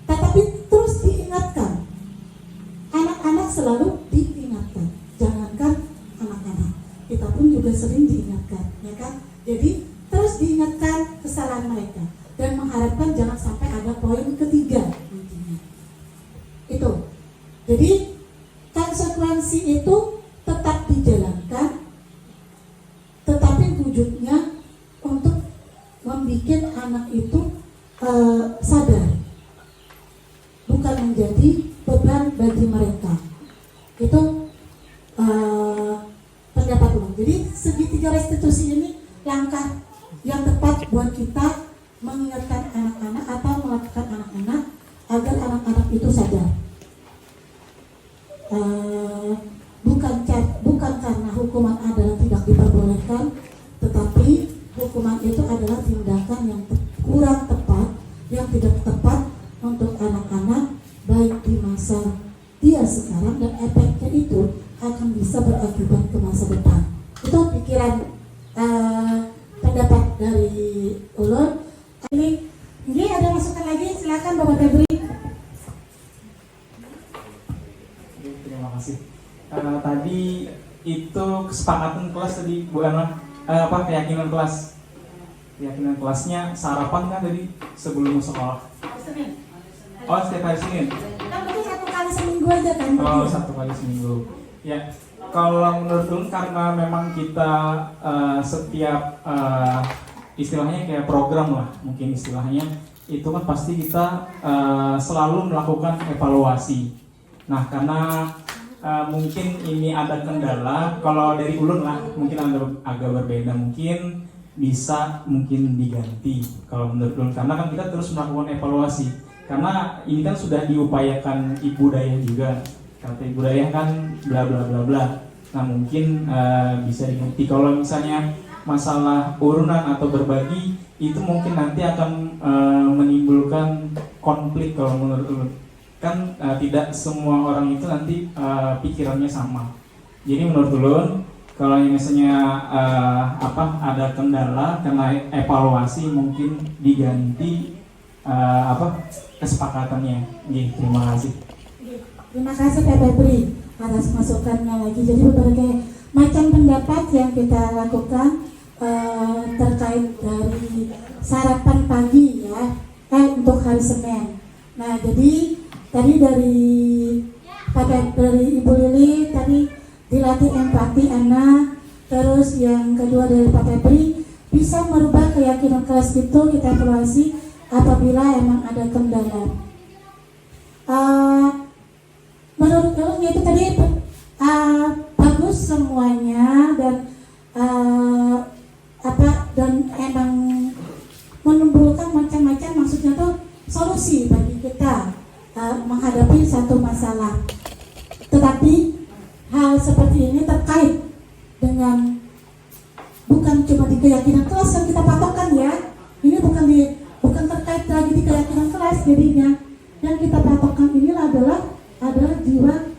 Tetapi terus diingatkan. Anak-anak selalu diingatkan. Jangankan anak-anak, kita pun juga sering diingatkan, ya kan? Jadi terus diingatkan kesalahan mereka dan mengharapkan jangan sampai ada poin ketiga nantinya. Itu. Jadi konsekuensi itu tetap dijalankan, tetapi wujudnya untuk membuat anak itu sadar, bukan menjadi beban bagi mereka. Itu pendapat umum. Jadi segitiga restitusi ini langkah yang tepat buat kita mengingatkan anak-anak atau melakukan anak-anak agar anak-anak itu sadar. Bukan karena hukuman adalah tidak diperbolehkan, tetapi hukuman itu adalah tindakan yang kurang tepat, yang tidak tepat untuk anak-anak baik di masa dia sekarang, dan efeknya itu akan bisa berakibat ke masa depan. Itu pikiran pendapat dari ulun. Ini ada masukan lagi, silakan Bapak Febri. Terima kasih. Tadi itu kesepakatan kelas tadi, bukan keyakinan kelas. Keyakinan kelasnya sarapan kan tadi sebelum sekolah. Oh, setiap hari Senin. Kan itu 1 kali seminggu aja kan? Oh, 1 kali seminggu. Ya, kalau menurut Dun, karena memang kita setiap istilahnya kayak program lah, mungkin istilahnya itu kan pasti kita selalu melakukan evaluasi. Nah, karena mungkin ini ada kendala, kalau dari Ulun lah mungkin agak berbeda, mungkin bisa diganti kalau menurut Ulun, karena kan kita terus melakukan evaluasi, karena ini kan sudah diupayakan Ibu Dayah juga, kata Ibu Dayah kan bla bla bla bla. Nah, mungkin bisa diganti. Kalau misalnya masalah urunan atau berbagi, itu mungkin nanti akan menimbulkan konflik kalau menurut Ulun. Kan tidak semua orang itu nanti pikirannya sama. Jadi menurut Ulun, kalau misalnya ada kendala karena evaluasi, mungkin diganti kesepakatannya. Terima kasih. Terima kasih Pak Febri atas masukannya lagi. Jadi berbagai macam pendapat yang kita lakukan terkait dari sarapan pagi ya, untuk hari Senin. Nah, jadi tadi dari Ibu Lili tadi dilatih empati anak, terus yang kedua dari Pak Febri bisa merubah keyakinan kelas itu, kita evaluasi apabila emang ada kendala. Menurut kalian itu tadi bagus semuanya dan dan emang menimbulkan macam-macam, maksudnya tuh solusi bagi kita menghadapi satu masalah. Tetapi hal seperti ini terkait dengan bukan cuma di keyakinan kelas yang kita patokkan ya. Ini bukan terkait lagi di keyakinan kelas jadinya. Yang kita patokkan ini adalah jiwa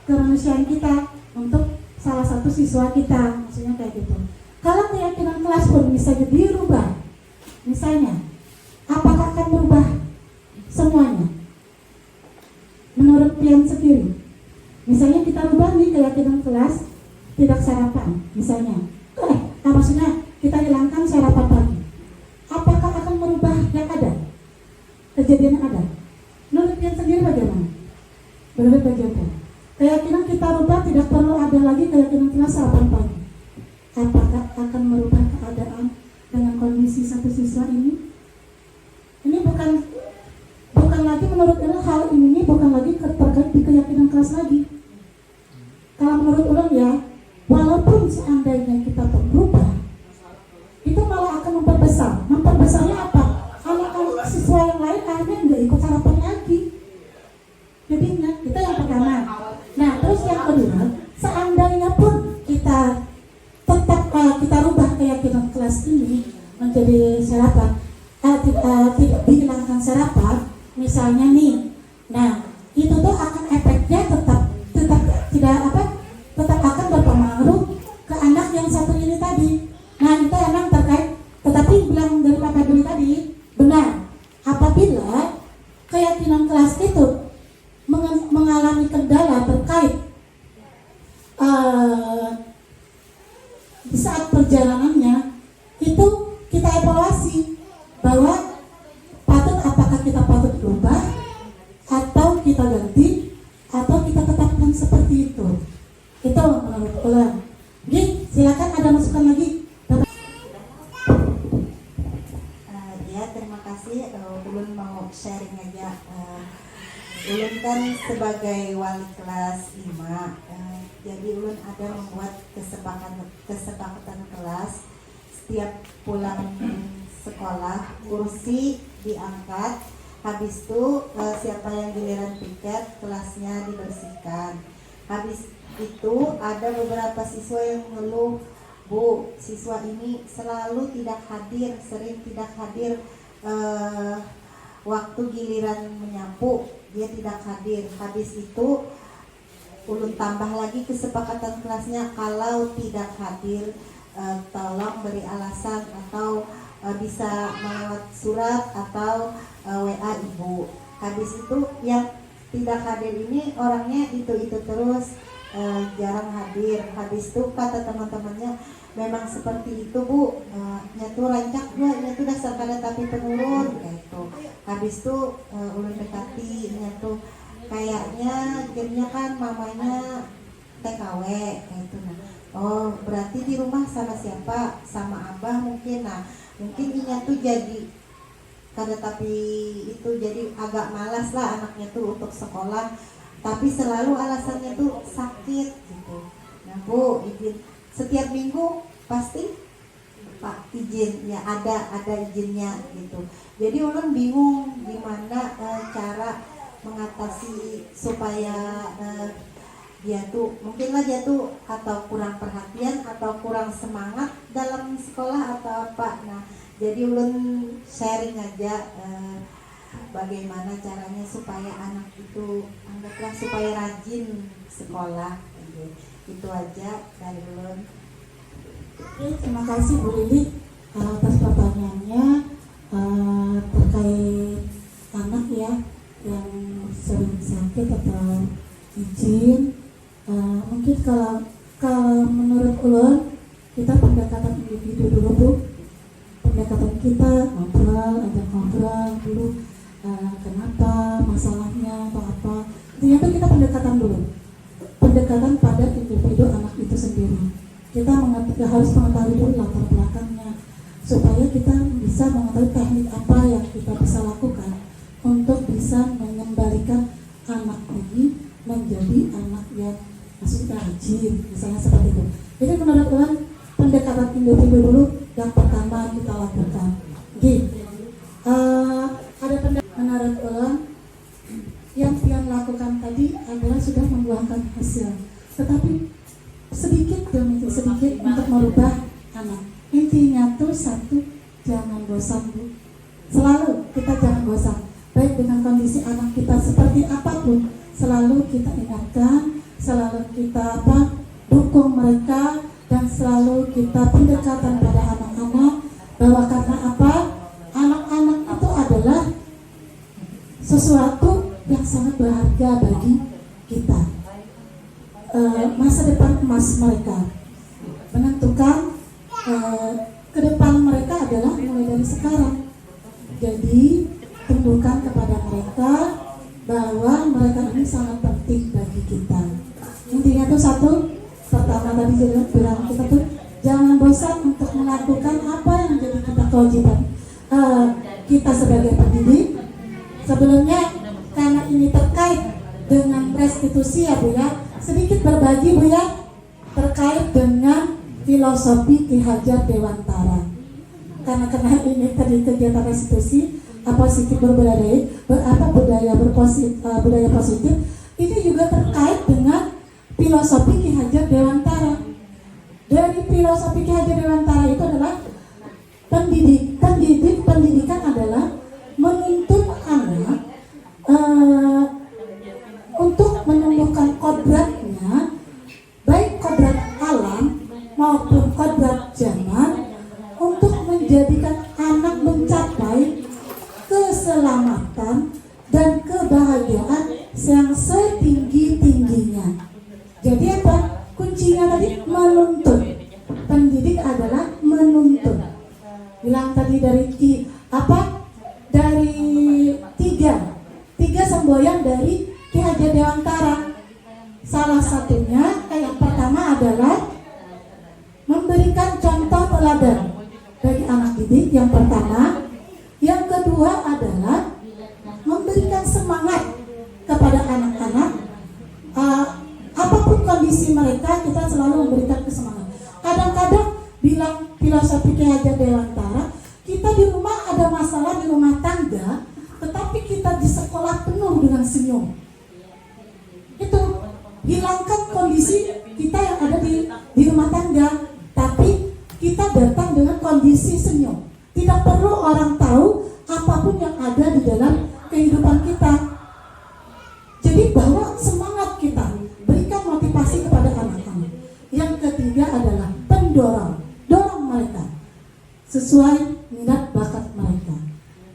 kemanusiaan kita untuk salah satu siswa kita, maksudnya kayak gitu. Kalau keyakinan kelas pun bisa dirubah, misalnya, apakah akan berubah semuanya? menurut Pian sendiri, misalnya kita rubah nih keyakinan kelas tidak sarapan, misalnya, maksudnya kita hilangkan sarapan pagi, apakah akan merubah yang ada, kejadian yang ada? Menurut Pian sendiri bagaimana? Menurut bagaimana? Keyakinan kita rubah, tidak perlu ada lagi keyakinan kelas sarapan pagi. Apakah akan merubah keadaan dengan kondisi satu siswa ini? Ini bukan lagi menurut Ulun, hal ini bukan lagi terkait di keyakinan kelas lagi. Kalau menurut Ulun ya, walaupun seandainya kita berubah, itu malah akan memperbesar. Memperbesarnya apa? Anak-anak siswa yang lain akhirnya nggak ikut sarapan lagi. Jadinya itu yang pertama. Nah terus yang kedua, seandainya pun kita tetap kita rubah keyakinan kelas ini menjadi sarapan, tidak dihilangkan sarapan, misalnya nih, nah itu tuh akan efeknya tetap akan berpengaruh ke anak yang satu ini tadi. Nah itu emang terkait, tetapi bilang dari Pak Febri tadi benar, apabila keyakinan kelas itu mengalami kendala terkait di saat perjalanannya, itu kita evaluasi bahwa apakah kita patut berubah atau kita ganti atau kita tetapkan seperti itu. Itu menurut Ulan. Jadi silakan ada masukan lagi. Ya terima kasih. Ulun mau sharing aja. Ulun kan sebagai wali kelas 5, jadi Ulun ada membuat kesepakatan kelas setiap pulang sekolah kursi diangkat, habis itu siapa yang giliran piket kelasnya dibersihkan. Habis itu ada beberapa siswa yang mengeluh, Bu, siswa ini selalu tidak hadir, sering tidak hadir, waktu giliran menyapu dia tidak hadir. Habis itu Ulun tambah lagi kesepakatan kelasnya, kalau tidak hadir tolong beri alasan atau bisa melewat surat atau WA ibu. Habis itu yang tidak hadir ini orangnya itu terus, jarang hadir. Habis itu kata teman-temannya, memang seperti itu Bu, nyatu rancak dua, nyatu dasar kada tapi penurun gitu. Habis itu ulun dekati, nyatu kayaknya akhirnya kan mamanya TKW gitu. Nah, oh berarti di rumah sama siapa? Sama abah mungkin. Nah mungkin nyatu jadi kada tapi itu jadi agak malas lah anaknya tuh untuk sekolah, tapi selalu alasannya tuh sakit gitu. Nah Bu, izin setiap minggu pasti Pak izin ya, ada izinnya gitu. Jadi ulun bingung gimana cara mengatasi supaya dia tuh mungkinlah dia tuh atau kurang perhatian atau kurang semangat dalam sekolah atau apa. Nah jadi ulun sharing aja bagaimana caranya supaya anak itu anggaplah supaya rajin sekolah. Itu aja dari ulun. Oke, terima kasih Bu Lili atas pertanyaannya terkait anak ya yang sering sakit atau izin. Mungkin kalau menurut ulun kita pendekatan individu dulu Bu, pendekatan kita ajak ngobrol dulu, kenapa masalahnya atau apa. Ternyata kita pendekatan dulu, pendekatan pada individu anak itu sendiri. Kita harus mengetahui dulu latar belakangnya supaya kita bisa mengetahui teknik apa yang kita bisa lakukan untuk bisa mengembalikan anak ini menjadi anak yang maksudnya rajin, misalnya seperti itu. Jadi menurut Tuhan pendekatan individu dulu yang pertama kita lakukan. Ada pendekatan menurut Tuhan yang Pian lakukan tadi adalah sudah membuahkan hasil, tetapi sedikit demi sedikit untuk merubah anak. Intinya tuh satu, jangan bosan Bu. Selalu kita jangan bosan, baik dengan kondisi anak kita seperti apapun, selalu kita ingatkan, selalu kita dukung mereka, dan selalu kita pendekatan pada anak-anak bahwa karena apa? Anak-anak itu adalah sesuatu yang sangat berharga bagi kita. Masa depan emas mereka menentukan ke depan mereka adalah mulai dari sekarang. Jadi tumbuhkan kepada mereka bahwa mereka ini sangat penting bagi kita. Intinya tuh satu, pertama tadi bilang kita tuh jangan bosan untuk melakukan apa yang menjadi kita kewajiban kita sebagai pendidik. Sebelumnya karena ini terkait dengan restitusi ya Bu ya, sedikit berbagi Bu ya terkait dengan filosofi Ki Hajar Dewantara. Karena ini tadi kegiatan restitusi positif berbudaya, budaya positif, ini juga terkait dengan filosofi Ki Hajar Dewantara. Dari filosofi Ki Hajar Dewantara itu adalah pendidikan adalah menuntun anak untuk menumbuhkan kodratnya, baik kodrat alam maupun kodrat zaman, untuk menjadikan anak mencapai keselamatan dan kebahagiaan yang setinggi-tingginya. Jadi apa? Kuncinya tadi menuntun. Pendidik adalah menuntun. Bilang tadi dari tiga semboyan dari Ki Hajar Dewantara. Salah satunya yang pertama adalah memberikan contoh teladan bagi anak didik yang pertama. Yang kedua adalah memberikan semangat kepada anak-anak. Apapun kondisi mereka, kita selalu memberikan kesemangat. Kadang-kadang bilang filosofi Ki Hajar Dewantara, kita di rumah ada masalah di rumah tangga, tetapi kita di sekolah penuh dengan senyum. Itu hilangkan kondisi kita yang ada di rumah tangga, tapi kita datang dengan kondisi senyum. Tidak perlu orang tahu apapun yang ada di dalam kehidupan kita. Jadi bawa semangat kita, berikan motivasi kepada anak-anak. Yang ketiga adalah dorong mereka sesuai minat bakat mereka.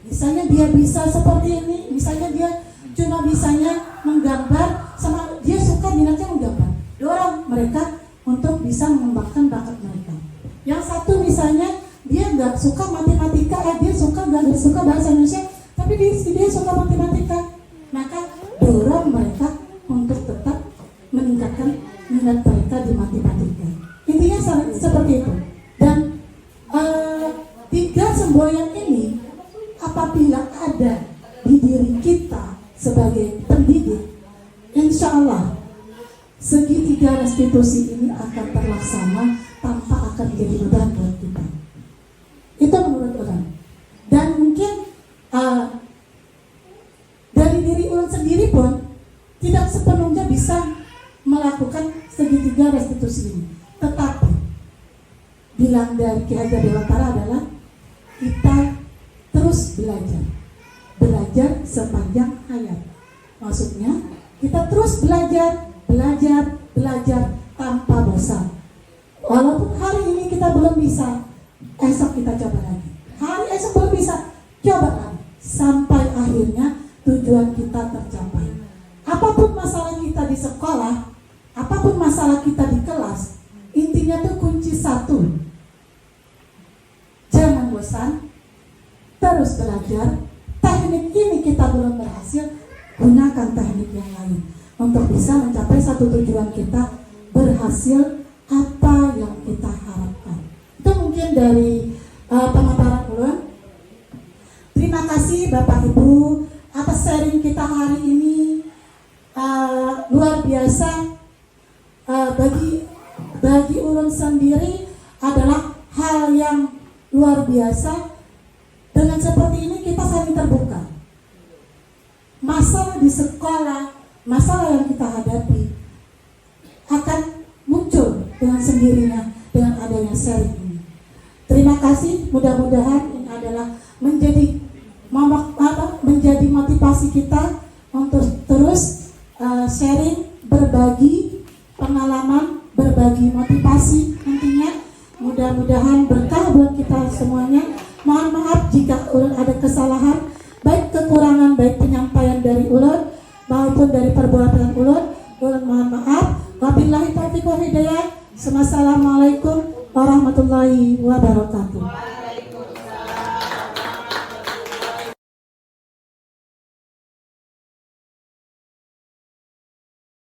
Misalnya dia bisa seperti ini, misalnya dia cuma bisanya menggambar, sama dia suka minatnya menggambar. Dorong mereka untuk bisa mengembangkan bakat mereka. Yang satu misalnya dia nggak suka matematika, dia nggak suka bahasa Indonesia, tapi dia suka matematika. Maka dorong mereka untuk tetap meningkatkan minat mereka di matematika. Intinya seperti itu. Dan tiga semboyan ini apabila ada di diri kita sebagai pendidik, insya Allah segitiga restitusi ini akan terlaksana tanpa akan menjadi beban buat kita. Itu menurut orang. Dan mungkin dari diri ulun sendiri pun tidak sepenuhnya bisa melakukan segitiga restitusi ini. Tetapi bilang dari Ki Hajar Dewantara adalah kita terus belajar sepanjang hayat. Maksudnya kita terus belajar tanpa bosan. Walaupun hari ini kita belum bisa, esok kita coba lagi. Hari esok belum bisa, coba lagi. Sampai akhirnya tujuan kita tercapai. Apapun masalah kita di sekolah, apapun masalah kita di kelas, intinya tuh kunci satu. Jangan bosan, terus belajar. Teknik ini kita belum berhasil, gunakan teknik yang lain untuk bisa mencapai satu tujuan kita, berhasil apa yang kita harapkan. Itu mungkin dari pemaparan ulun. Terima kasih Bapak Ibu atas sharing kita hari ini. Luar biasa. Bagi ulun sendiri adalah hal yang luar biasa. Dengan seperti ini kita saling terbuka. Masalah di sekolah, masalah yang kita hadapi akan muncul dengan sendirinya dengan adanya sharing ini. Terima kasih, mudah-mudahan ini adalah menjadi motivasi kita untuk terus sharing, berbagi pengalaman, berbagi motivasi. Nantinya mudah-mudahan berkah buat kita semuanya. Mohon maaf jika ulun ada kesalahan, baik kekurangan, baik penyampaian dari ulun. maupun dari perbuatan ulun mohon maaf. Wabillahi taufiq wal hidayah. Assalamualaikum warahmatullahi wabarakatuh.